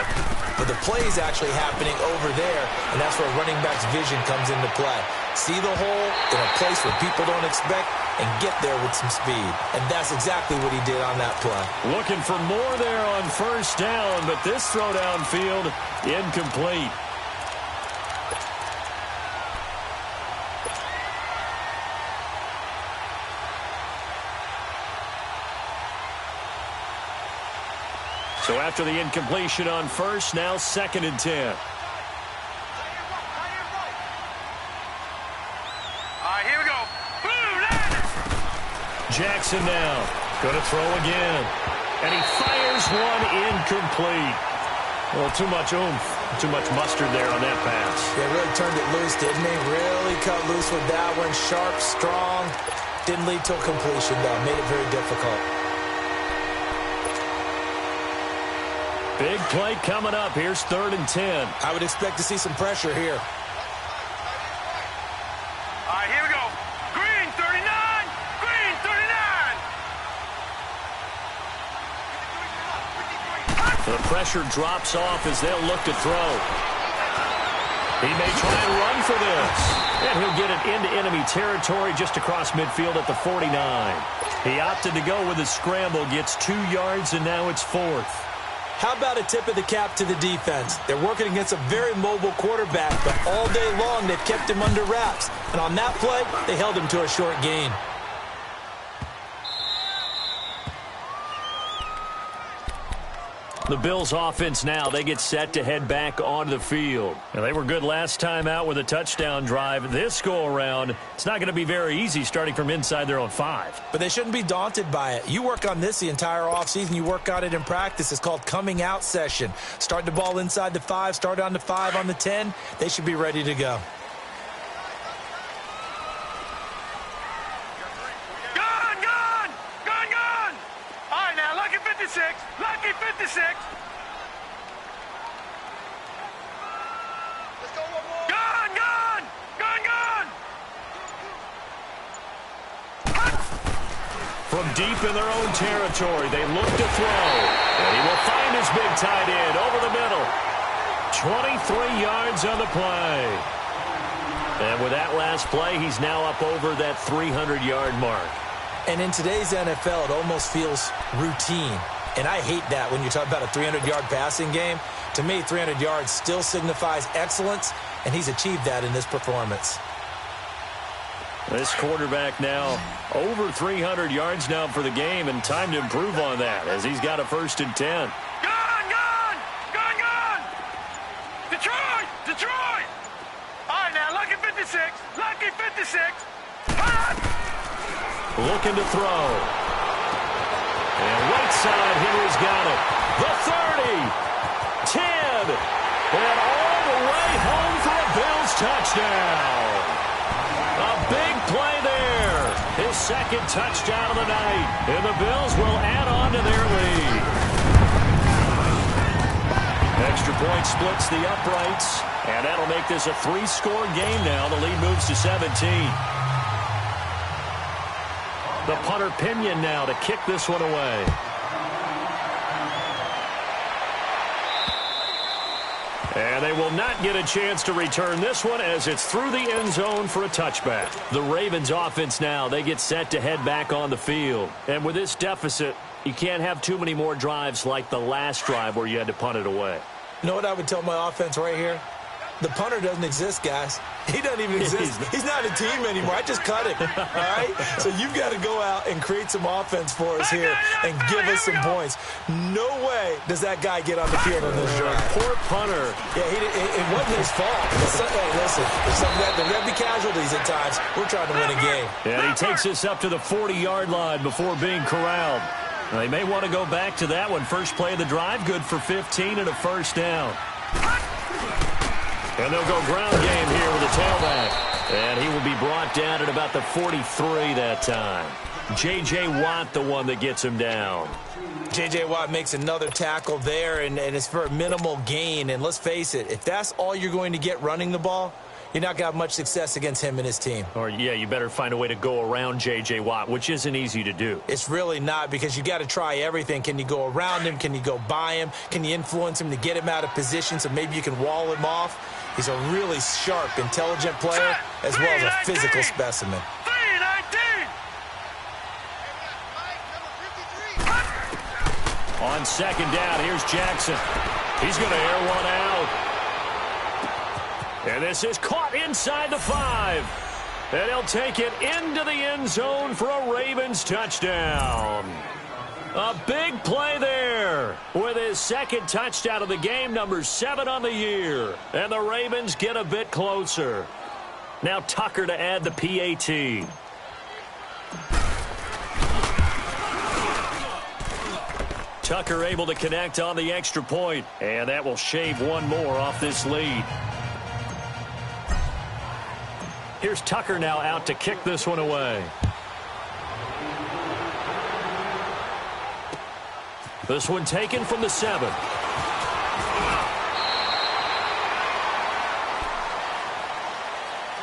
but the play is actually happening over there, and that's where running back's vision comes into play. See the hole in a place where people don't expect and get there with some speed. And that's exactly what he did on that play. Looking for more there on first down, but this throw downfield incomplete. So after the incompletion on first, now 2nd and 10. All right, here we go. Jackson now. Going to throw again. And he fires one incomplete. Well, too much oomph, too much mustard there on that pass. Yeah, really turned it loose, didn't he? Really cut loose with that one. Sharp, strong. Didn't lead to a completion, though. Made it very difficult. Big play coming up. Here's 3rd and 10. I would expect to see some pressure here. All right, here we go. Green 39. Green 39. The pressure drops off as they'll look to throw. He may try and run for this. And he'll get it into enemy territory just across midfield at the 49. He opted to go with a scramble, gets 2 yards, and now it's 4th. How about a tip of the cap to the defense? They're working against a very mobile quarterback, but all day long they've kept him under wraps. And on that play, they held him to a short gain. The Bills offense now, they get set to head back onto the field. Now, they were good last time out with a touchdown drive. This go-around, it's not going to be very easy starting from inside their own 5. But they shouldn't be daunted by it. You work on this the entire offseason. You work on it in practice. It's called coming out session. Start the ball inside the 5, start on the 5, on the 10. They should be ready to go. Lucky 56. Lucky 56. Let's go one more. Gone, gone. Gone, gone. From deep in their own territory, they look to throw. And he will find his big tight end over the middle. 23 yards on the play. And with that last play, he's now up over that 300-yard mark. And in today's NFL, it almost feels routine. And I hate that when you talk about a 300-yard passing game. To me, 300 yards still signifies excellence, and he's achieved that in this performance. This quarterback now over 300 yards now for the game, and time to improve on that as he's got a 1st and 10. Gone, gone. Gone, gone. Detroit, Detroit. All right, now, lucky 56. Lucky 56. Looking to throw. And right side, Henry's got it. The 30. 10. And all the way home for a Bills touchdown. A big play there. His 2nd touchdown of the night. And the Bills will add on to their lead. Extra point splits the uprights. And that'll make this a 3-score game now. The lead moves to 17. The punter Pinion now to kick this one away. And they will not get a chance to return this one as it's through the end zone for a touchback. The Ravens offense now, they get set to head back on the field. And with this deficit, you can't have too many more drives like the last drive where you had to punt it away. You know what I would tell my offense right here? The punter doesn't exist, guys. He doesn't even exist. He's not a team anymore. I just cut him, all right? So you've got to go out and create some offense for us here and give us some points. No way does that guy get on the field on this drive. Poor punter. Yeah, it wasn't his fault. Hey, listen, there's going to be casualties at times. We're trying to win a game. Yeah, he takes us up to the 40-yard line before being corralled. They may want to go back to that one. First play of the drive, good for 15 and a 1st down. And they'll go ground game here with a tailback. And he will be brought down at about the 43 that time. J.J. Watt, the one that gets him down. J.J. Watt makes another tackle there, and it's for a minimal gain. And let's face it, if that's all you're going to get running the ball, you're not going to have much success against him and his team. Or, yeah, you better find a way to go around J.J. Watt, which isn't easy to do. It's really not, because you got to try everything. Can you go around him? Can you go by him? Can you influence him to get him out of position so maybe you can wall him off? He's a really sharp, intelligent player as well as a physical specimen. 319. On 2nd down, here's Jackson. He's going to air one out. And this is caught inside the 5. And he'll take it into the end zone for a Ravens touchdown. A big play there with his 2nd touchdown of the game, number 7 on the year. And the Ravens get a bit closer. Now Tucker to add the PAT. Tucker able to connect on the extra point, and that will shave one more off this lead. Here's Tucker now out to kick this one away. This one taken from the 7.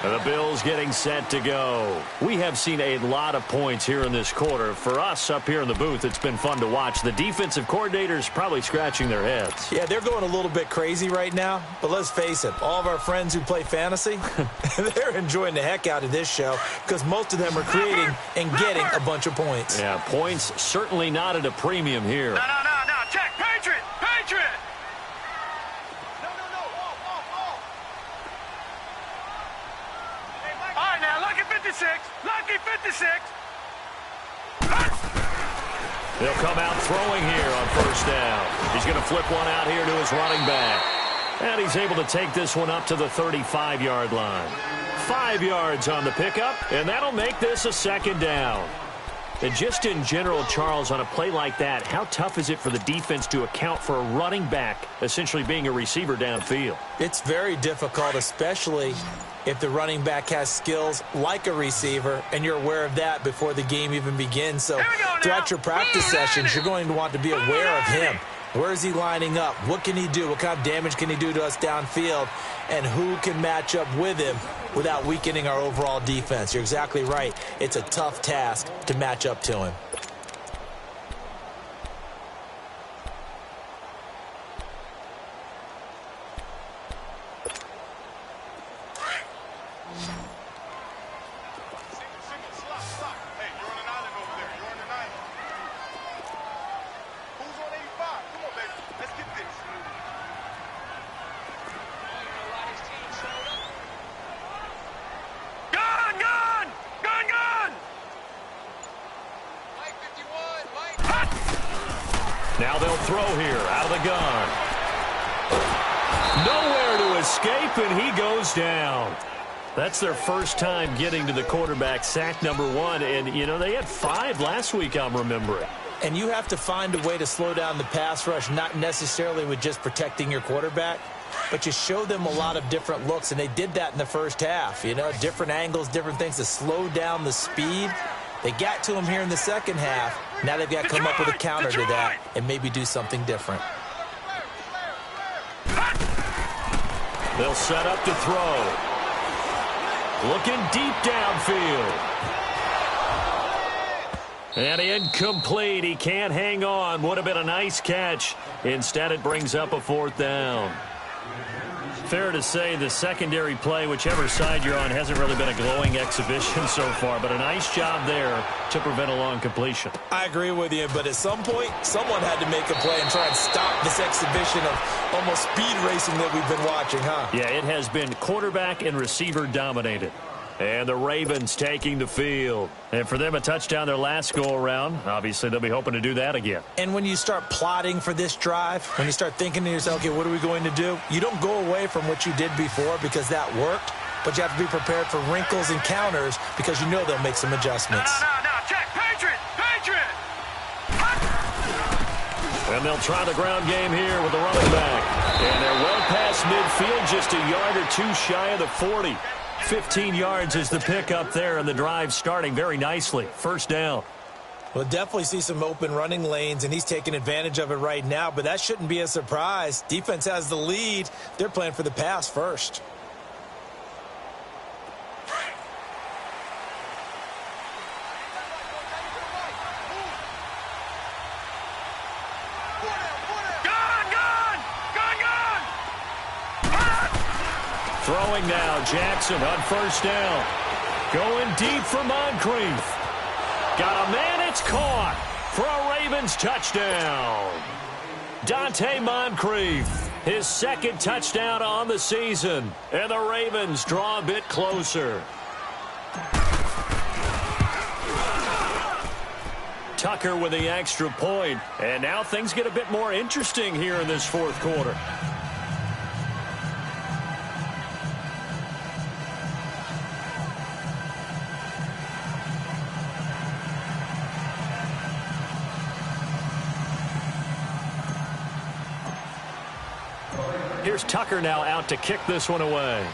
And the Bills getting set to go. We have seen a lot of points here in this quarter. For us up here in the booth, it's been fun to watch. The defensive coordinators probably scratching their heads. Yeah, they're going a little bit crazy right now. But let's face it, all of our friends who play fantasy, they're enjoying the heck out of this show because most of them are creating and getting a bunch of points. Yeah, points certainly not at a premium here. No. Check. Patriot. All right, now, lucky 56. Lucky 56. They'll come out throwing here on first down. He's going to flip one out here to his running back. And he's able to take this one up to the 35-yard line. 5 yards on the pickup, and that'll make this a second down. And just in general, Charles, on a play like that, how tough is it for the defense to account for a running back essentially being a receiver downfield? It's very difficult, especially if the running back has skills like a receiver, and you're aware of that before the game even begins. So throughout your practice sessions, you're going to want to be aware of him. Where is he lining up? What can he do? What kind of damage can he do to us downfield? And who can match up with him without weakening our overall defense? You're exactly right. It's a tough task to match up to him. Now they'll throw here out of the gun. Nowhere to escape, and he goes down. That's their first time getting to the quarterback, sack number 1. And, you know, they had 5 last week, I'm remembering. And you have to find a way to slow down the pass rush, not necessarily with just protecting your quarterback, but you show them a lot of different looks, and they did that in the first half. You know, different angles, different things to slow down the speed. They got to him here in the second half. Now they've got to come up with a counter to that and maybe do something different. They'll set up to throw. Looking deep downfield. And incomplete. He can't hang on. Would have been a nice catch. Instead, it brings up a 4th down. Fair to say the secondary play, whichever side you're on, hasn't really been a glowing exhibition so far, but a nice job there to prevent a long completion. I agree with you, but at some point, someone had to make a play and try and stop this exhibition of almost speed racing that we've been watching, huh? Yeah, it has been quarterback and receiver dominated. And the Ravens taking the field. And for them, a touchdown their last go-around. Obviously, they'll be hoping to do that again. And when you start plotting for this drive, when you start thinking to yourself, okay, what are we going to do? You don't go away from what you did before because that worked, but you have to be prepared for wrinkles and counters because you know they'll make some adjustments. No. Check. Patriot. And they'll try the ground game here with the running back. And they're well past midfield, just a yard or 2 shy of the 40. 15 yards is the pickup there, and the drive starting very nicely. First down. We'll definitely see some open running lanes, and he's taking advantage of it right now, but that shouldn't be a surprise. Defense has the lead. They're playing for the pass first. Throwing now, Jackson on first down. Going deep for Moncrief. Got a man, it's caught for a Ravens touchdown. Dante Moncrief, his 2nd touchdown on the season. And the Ravens draw a bit closer. Tucker with the extra point. And now things get a bit more interesting here in this 4th quarter. Here's Tucker now out to kick this one away.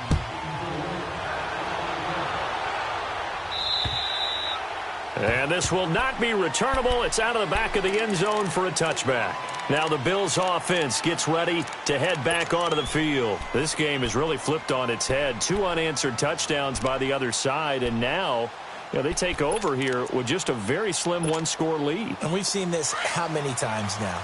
And this will not be returnable. It's out of the back of the end zone for a touchback. Now the Bills offense gets ready to head back onto the field. This game is really flipped on its head. 2 unanswered touchdowns by the other side, and now they take over here with just a very slim one-score lead. And we've seen this how many times now?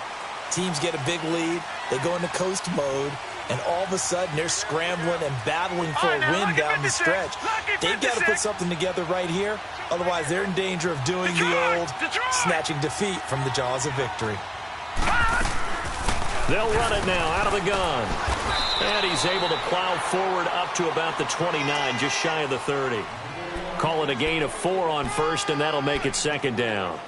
Teams get a big lead, they go into coast mode, and all of a sudden they're scrambling and battling for a win down the stretch. They've got to put something together right here. Otherwise, they're in danger of doing the old snatching defeat from the jaws of victory. They'll run it now out of the gun. And he's able to plow forward up to about the 29, just shy of the 30. Call it a gain of 4 on first, and that'll make it second down.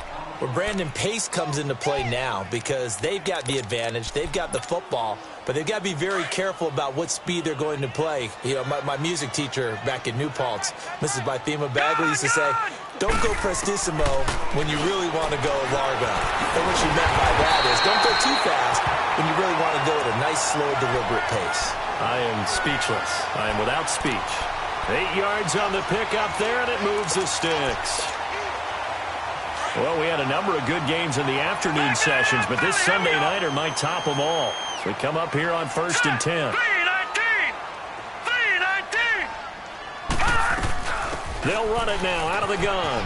Well, Brandon, pace comes into play now because they've got the advantage. They've got the football, but they've got to be very careful about what speed they're going to play. You know, my music teacher back in New Paltz, Mrs. Bythema Bagley, used to say, don't go prestissimo when you really want to go largo. And what she meant by that is don't go too fast when you really want to go at a nice, slow, deliberate pace. I am speechless. I am without speech. 8 yards on the pickup there, and it moves the sticks. Well, we had a number of good games in the afternoon sessions, but this Sunday nighter might top them all. So we come up here on 1st and 10. 3-19. They'll run it now out of the gun.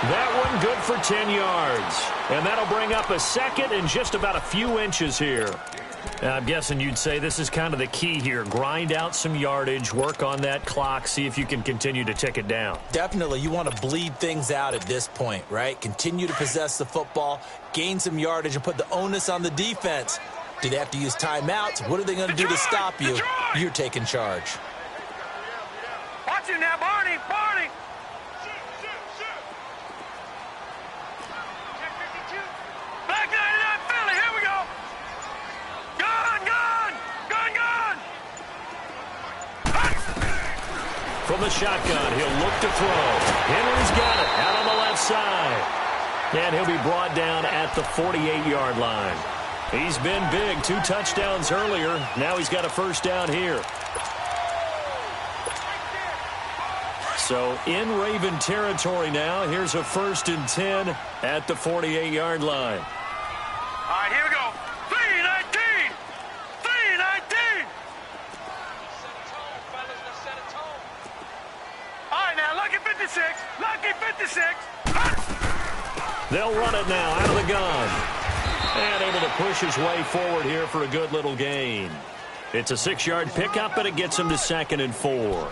That one good for 10 yards. And that'll bring up a second and just about a few inches here. I'm guessing you'd say this is kind of the key here. Grind out some yardage, work on that clock, see if you can continue to tick it down. Definitely. You want to bleed things out at this point, right? Continue to possess the football, gain some yardage, and put the onus on the defense. Do they have to use timeouts? What are they going to do to stop you? You're taking charge. Watch it now, Barney. Barney. Black 99 Philly. Here we go. Gun. From the shotgun, he'll look to throw. Henry's got it out on the left side. And he'll be brought down at the 48-yard line. He's been big. 2 touchdowns earlier. Now he's got a first down here. So in Raven territory now. Here's a 1st and 10 at the 48-yard line. All right, here we go. 3-19. 3-19. All right, now, lucky 56. Lucky 56. They'll run it now out of the gun. And able to push his way forward here for a good little gain. It's a 6-yard pickup, but it gets him to 2nd and 4.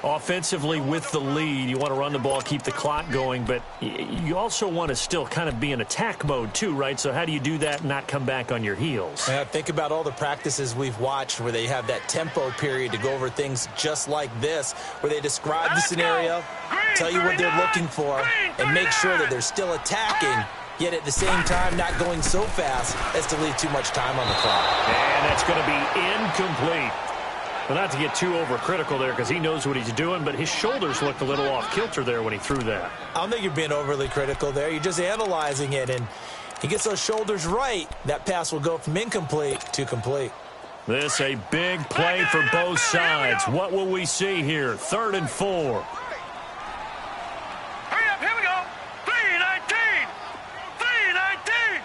Offensively with the lead, you want to run the ball, keep the clock going, but you also want to still kind of be in attack mode too, right? So how do you do that and not come back on your heels? Yeah, think about all the practices we've watched where they have that tempo period to go over things just like this, where they describe the scenario, tell you what they're looking for, and make sure that they're still attacking, yet at the same time not going so fast as to leave too much time on the clock. And that's going to be incomplete. Well, not to get too overcritical there because he knows what he's doing, but his shoulders looked a little off kilter there when he threw that. I don't think you're being overly critical there. You're just analyzing it, and he gets those shoulders right. That pass will go from incomplete to complete. This a big play for both sides. What will we see here? 3rd and 4. Hurry up, here we go. 3-19. 3-19.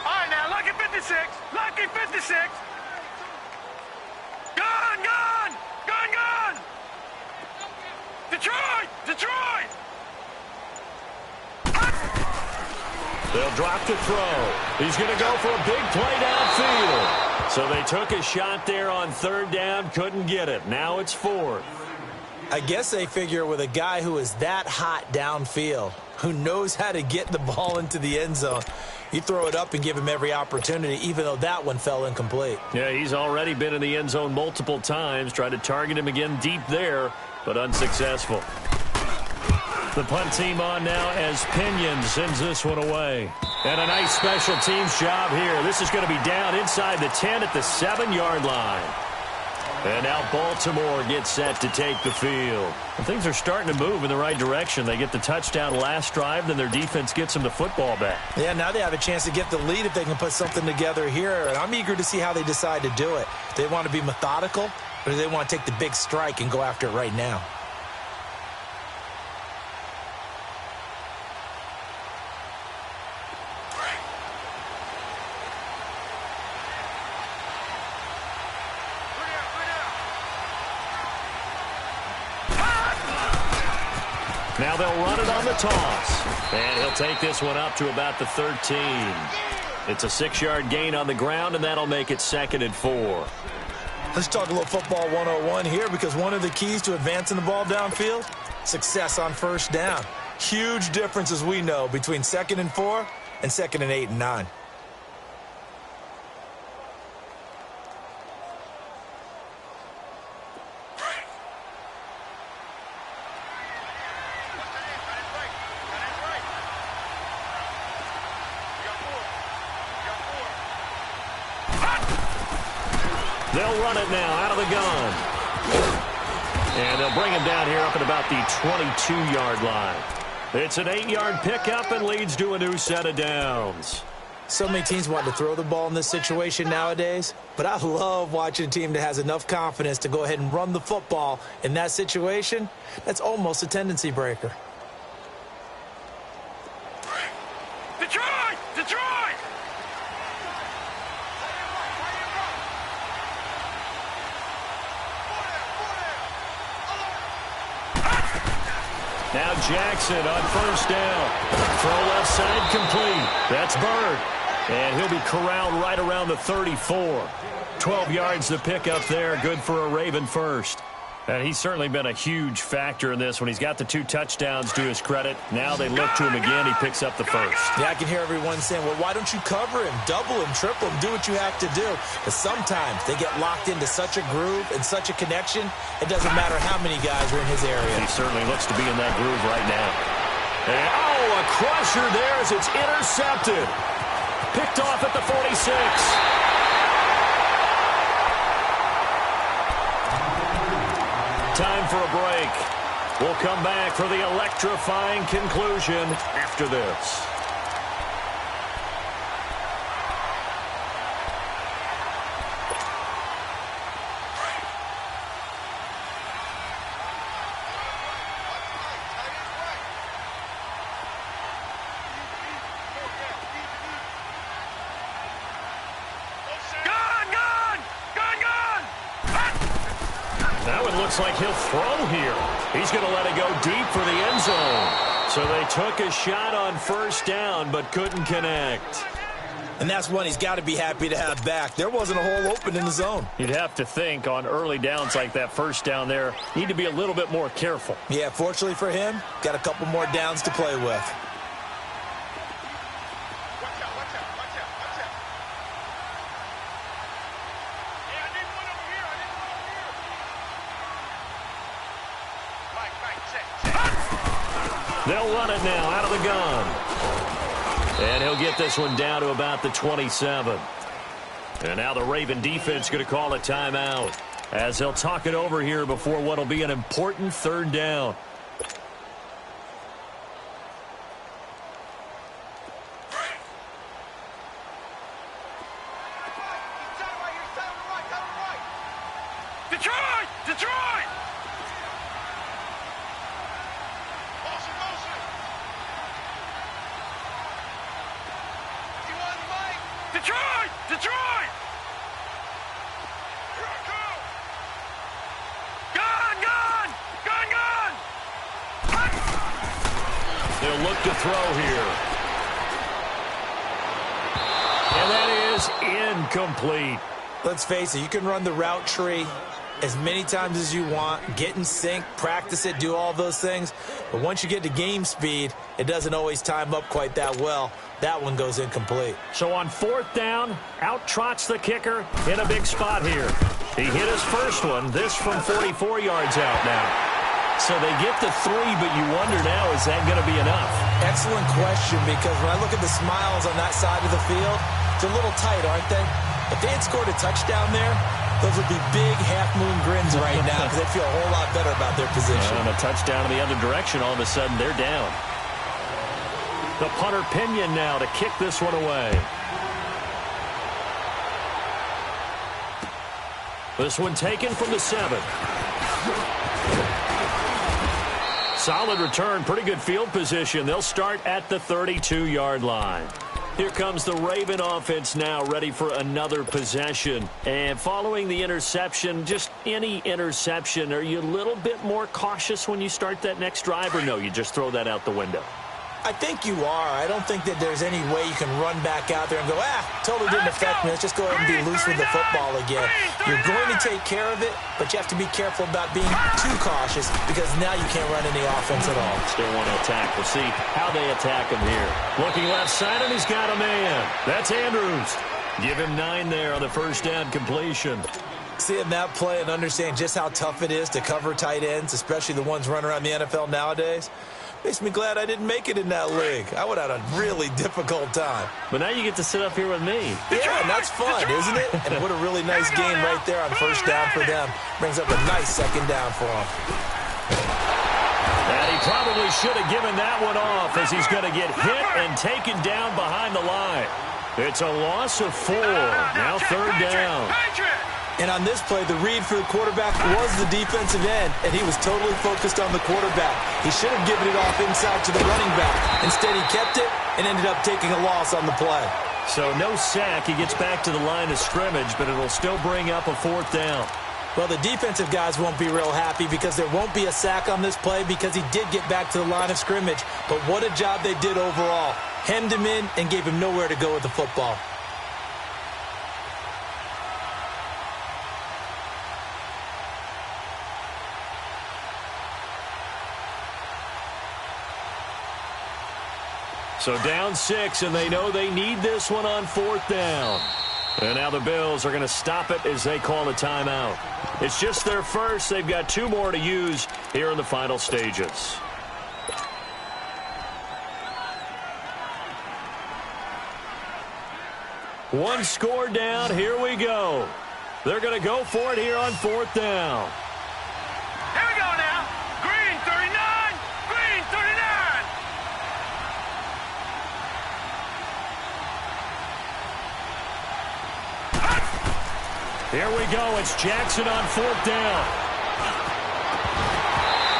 All right, now, lucky 56. Lucky 56. Gun. Detroit. They'll drop to throw. He's going to go for a big play downfield. So they took a shot there on 3rd down, couldn't get it. Now it's 4th. I guess they figure with a guy who is that hot downfield, who knows how to get the ball into the end zone, you throw it up and give him every opportunity, even though that one fell incomplete. Yeah, he's already been in the end zone multiple times, tried to target him again deep there, but unsuccessful. The punt team on now as Pinion sends this one away. And a nice special teams job here. This is going to be down inside the 10 at the 7-yard line. And now Baltimore gets set to take the field. And things are starting to move in the right direction. They get the touchdown last drive, then their defense gets them the football back. Yeah, now they have a chance to get the lead if they can put something together here. And I'm eager to see how they decide to do it. Do they want to be methodical, or do they want to take the big strike and go after it right now? Now they'll run it on the toss. And he'll take this one up to about the 13. It's a 6-yard gain on the ground, and that'll make it 2nd and 4. Let's talk a little football 101 here, because one of the keys to advancing the ball downfield, success on first down. Huge difference, as we know, between 2nd and 4 and 2nd and 8 and 9. They'll run it now out of the gun. And they'll bring him down here up at about the 22-yard line. It's an 8-yard pickup and leads to a new set of downs. So many teams want to throw the ball in this situation nowadays, but I love watching a team that has enough confidence to go ahead and run the football in that situation. That's almost a tendency breaker. Detroit! Detroit! Now Jackson on first down. Throw left side complete. That's Bird. And he'll be corralled right around the 34. 12 yards to pick up there. Good for a Raven first. And he's certainly been a huge factor in this when he's got the 2 touchdowns to his credit. Now they look to him again. He picks up the first. Yeah, I can hear everyone saying, well, why don't you cover him, double him, triple him, do what you have to do. But sometimes they get locked into such a groove and such a connection, it doesn't matter how many guys are in his area. He certainly looks to be in that groove right now. And, oh, a crusher there as it's intercepted. Picked off at the 46. Time for a break. We'll come back for the electrifying conclusion after this. Looks like he'll throw here. He's going to let it go deep for the end zone. So they took a shot on first down but couldn't connect. And that's one he's got to be happy to have back. There wasn't a hole open in the zone. You'd have to think on early downs like that first down there, need to be a little bit more careful. Yeah, fortunately for him, got a couple more downs to play with. They'll run it now out of the gun. And he'll get this one down to about the 27. And now the Raven defense going to call a timeout as they'll talk it over here before what will be an important 3rd down. Detroit! Detroit! Detroit! Detroit! Here I come! Gun! Gun! Gun! Gun! They'll look to throw here. And that is incomplete. Let's face it, you can run the route tree as many times as you want, get in sync, practice it, do all those things. But once you get to game speed, it doesn't always time up quite that well. That one goes incomplete. So on 4th down, out trots the kicker in a big spot here. He hit his first one, this from 44 yards out now. So they get to 3, but you wonder now, is that going to be enough? Excellent question, because when I look at the smiles on that side of the field, it's a little tight, aren't they? If they had scored a touchdown there, Those would be big half-moon grins right now because they feel a whole lot better about their position. And a touchdown in the other direction, all of a sudden they're down. The punter Pinion now to kick this one away. This one taken from the 7. Solid return, pretty good field position. They'll start at the 32-yard line. Here comes the Raven offense now, ready for another possession. And following the interception, just any interception, are you a little bit more cautious when you start that next drive, or no, you just throw that out the window? I think you are. I don't think that there's any way you can run back out there and go, totally didn't affect me. Let's just go ahead and be loose with the football again. You're going to take care of it, but you have to be careful about being too cautious because now you can't run any offense at all. Still want to attack. We'll see how they attack him here. Looking left side, and he's got a man. That's Andrews. Give him 9 there on the first down completion. Seeing that play and understanding just how tough it is to cover tight ends, especially the ones running around the NFL nowadays, makes me glad I didn't make it in that league. I would have had a really difficult time. But now you get to sit up here with me. Yeah, and that's fun, isn't it? And what a really nice game right there on first down for them. Brings up a nice second down for them. And he probably should have given that one off as he's going to get hit and taken down behind the line. It's a loss of 4. Now third down. And on this play, the read for the quarterback was the defensive end, and he was totally focused on the quarterback. He should have given it off inside to the running back. Instead, he kept it and ended up taking a loss on the play. So no sack. He gets back to the line of scrimmage, but it'll still bring up a 4th down. Well, the defensive guys won't be real happy because there won't be a sack on this play because he did get back to the line of scrimmage. But what a job they did overall. Hemmed him in and gave him nowhere to go with the football. So down 6, and they know they need this one on 4th down. And now the Bills are going to stop it as they call a timeout. It's just their first. They've got 2 more to use here in the final stages. One score down. Here we go. They're going to go for it here on 4th down. Here we go now. Green 39. Green 39. Here we go. It's Jackson on 4th down.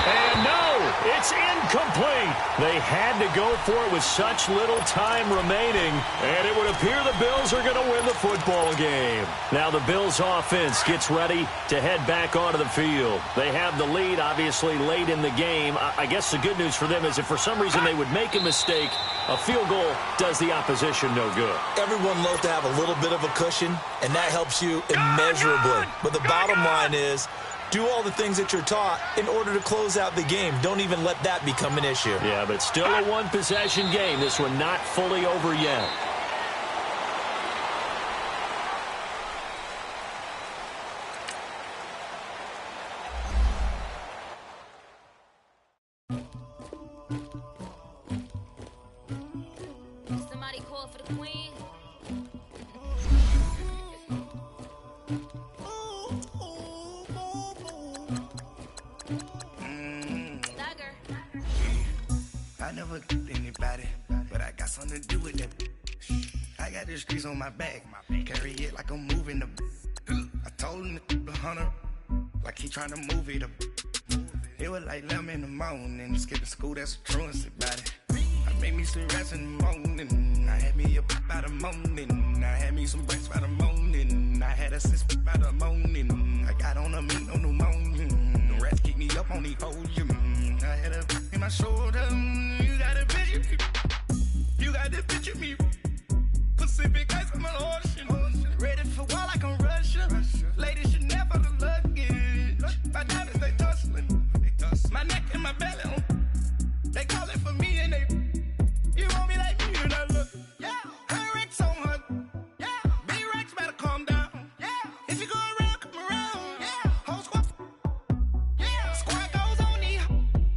And no, it's incomplete. They had to go for it with such little time remaining, and it would appear the Bills are going to win the football game. Now the Bills offense gets ready to head back onto the field. They have the lead, obviously, late in the game. I guess the good news for them is if for some reason they would make a mistake, a field goal does the opposition no good. Everyone loves to have a little bit of a cushion, and that helps you immeasurably. But the bottom line is, do all the things that you're taught in order to close out the game. Don't even let that become an issue. Yeah, but still a one-possession game. This one not fully over yet. Somebody call for the queen. I never anybody, but I got something to do with that. I got the streets on my back, carry it like I'm moving the. I told him to 100, like he trying to move it up. It was like 11 in the morning, skipping school, that's a truancy about it. I made me some rats in the morning, I had me a pop by the morning, I had me some breaks by the morning, I had a six by the morning, I got on a mint on the morning, the rats keep me up on the podium, I had a in my shoulder, you got a picture me, you got the picture me, Pacific ice from an ocean, ready for war like I'm Russia, ladies should never the luggage, my diamonds they tussling, my neck and my belly, they call it for me and they, you want me like me and I look, yeah, her Rex on her, yeah, B-Rex better calm down, yeah, if you go around, come around, yeah, whole squad, yeah, squad goes on the,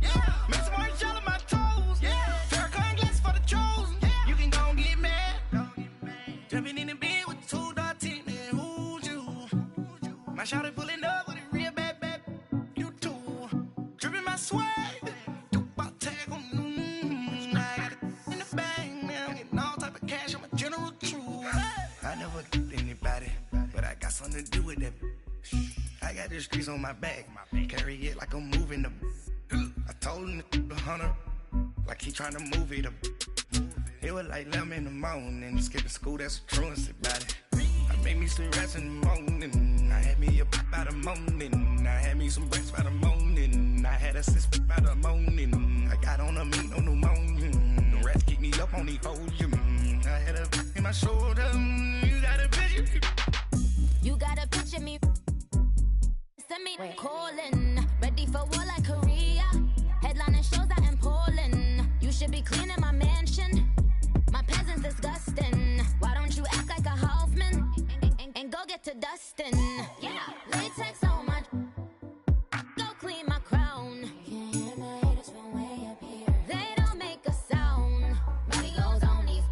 yeah, make some orange gel on my toes, yeah, Farrakhan glass for the chosen, yeah, you can go and get shawty pulling up with a real bad, bad. You too. Dripping my swag. Do about tag on. Now I got it in the bag. Now I'm getting all type of cash. I'm a general true. I never did anybody, but I got something to do with that. I got the streets on my back. Carry it like I'm moving the. I told him to 100, like he trying to move it up. It was like 11 in the morning, skipping school, that's a truancy about it. I made me some rats in the morning, I had me a pop by the morning, I had me some breaks by the morning, I had a sis by the morning, I got on a meat on the morning, the rats keep me up on the podium, I had a in my shoulder, you got a picture. You got a picture me. Send me calling, ready for war like Korea. Headlining shows out in Poland. You should be cleaning my mansion. My peasants disgusting. Why don't you act like a Hoffman and go get to dustin'? Yeah, latex on my. Go clean my crown. You can hear my haters from way up here. They don't make a sound. Money goes on these.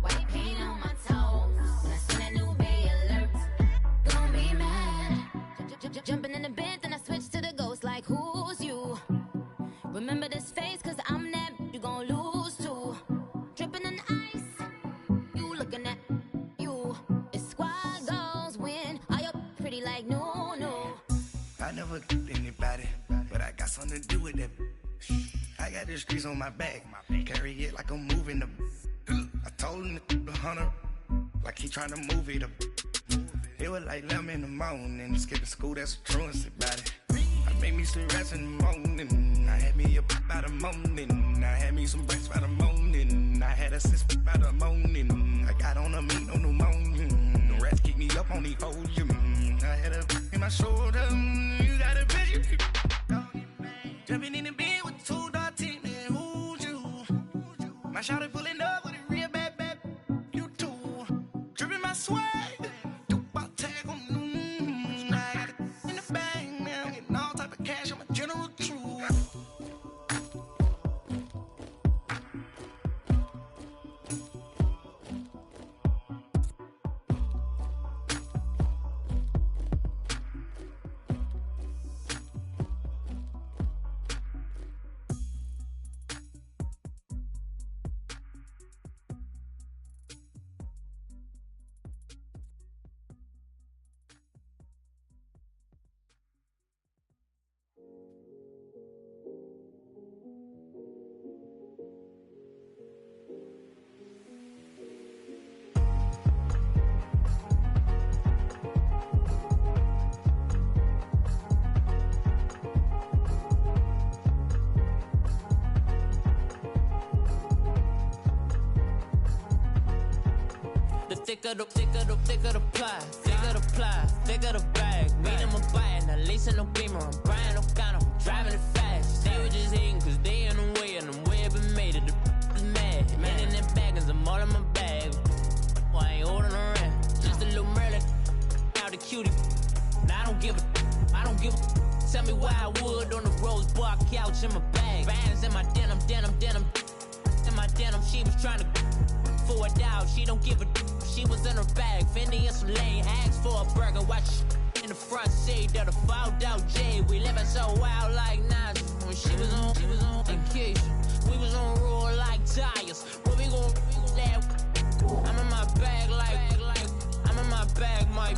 White paint on my toes. When I see that new Bay alert, gon' be mad. Jumping in the bed, then I switch to the ghost like who's you? Remember this face, cause I'm that you gon' lose too. Dripping in ice, you looking at you. It's squad goals win. Are you pretty like no, no? I never did anybody, but I got something to do with that. I got the streets on my back, carry it like I'm moving the. I told him to 100, like he trying to move it up. It was like 11 in the morning, skipping school, that's a truancy about it. I made me some rats in the morning, I had me a pop by the morning, I had me some breaks by the morning, I had a sis by the morning, I got on a meat on the morning, the rats keep me up on the podium, I had a in my shoulder, you got a picture. Jumping in the bed with 2 dark teeth, man, who's you? My shawty pulling up with a real bad, bad. You too. Dripping my swag. Thicker the pie, thicker the bag. Meet them a buying, a lace and no beamer. I'm Brian O'Connor, driving it fast. They were just hating cause they in the way, and the way I've been made it, the is mad. Man in them baggins, I'm all in my bag. Well, I ain't holding around, just a little Merlin, out the cutie. Now I don't give a, tell me why I would on the rose bar couch in my bag. Bands in my denim, in my denim, she was trying to for a doubt, she don't give a she was in her bag, Fendi and some lane hags for a burger, watch in the front seat of the fouled out J. We living so wild like Nas. When she was on vacation, we was on roll like tires. What we gon' laugh? I'm in my bag like I'm in my bag, Mike.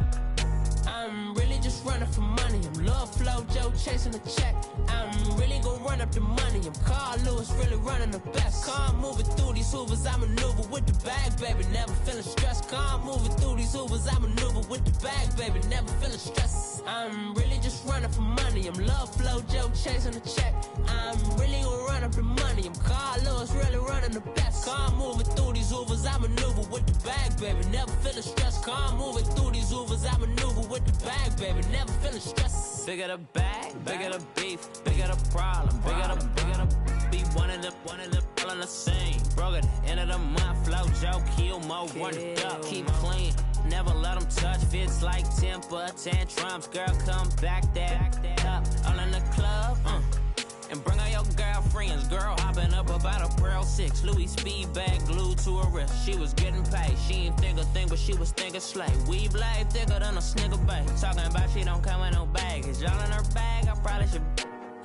I'm really just running for money. I'm Love Flow Joe chasing the check. I'm really gon' run up the money. I'm Carl Lewis, really running the best. Car moving through these hoovers, I maneuver with the bag, baby. Never feeling stressed. Car moving through these hoovers, I maneuver with the bag, baby. Never feeling stressed. I'm really just running for money. I'm Love Flow Joe chasing the check. I'm really gon' run up the money. I'm Carl Lewis, really running the best. Car moving through these hoovers, I maneuver with the bag, baby. Never feeling stressed. Car moving through these hoovers, I maneuver with the bag, baby. Never feeling stressed. Bigger the bag, bigger the beef, bigger the problem, bigger the be one of the all in the same. Broke at the end of the month, flow Joe, kill mo, run it up, keep clean. Never let them touch, fits like temper tantrums. Girl, come back that up. All in the club, And bring all your girlfriends. Girl hopping up about a Pearl 6. Louis speed bag glued to her wrist. She was getting paid. She ain't think a thing, but she was thinking slay. We blade thicker than a snigger bag. Talking about she don't come with no baggage. All in her bag, I probably should.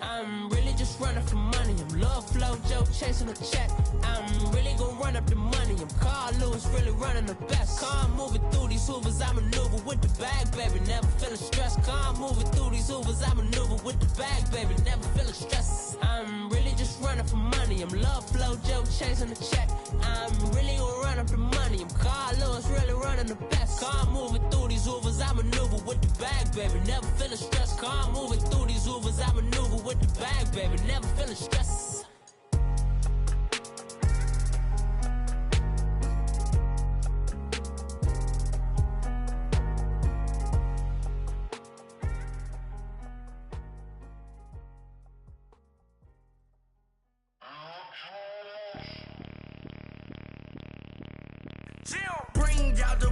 I'm really just running for money. I'm love flow, Joe chasing a check. I'm really gonna run up the money. I'm Carl Lewis, really running the best. Car moving through these Hoovers, I maneuver with the bag, baby. Never feeling stressed. Car moving through these Hoovers, I maneuver with the bag, baby. Never feeling stressed. I'm really just running for money. I'm love flow, Joe chasing the check. I'm really gonna run up the money. I'm Carl Lewis, really running the best. Car moving through these Hoovers, I maneuver with the bag, baby. Never feeling stressed. Car moving through these Hoovers, I maneuver with the bag, baby. Never feeling stressed. Bring out the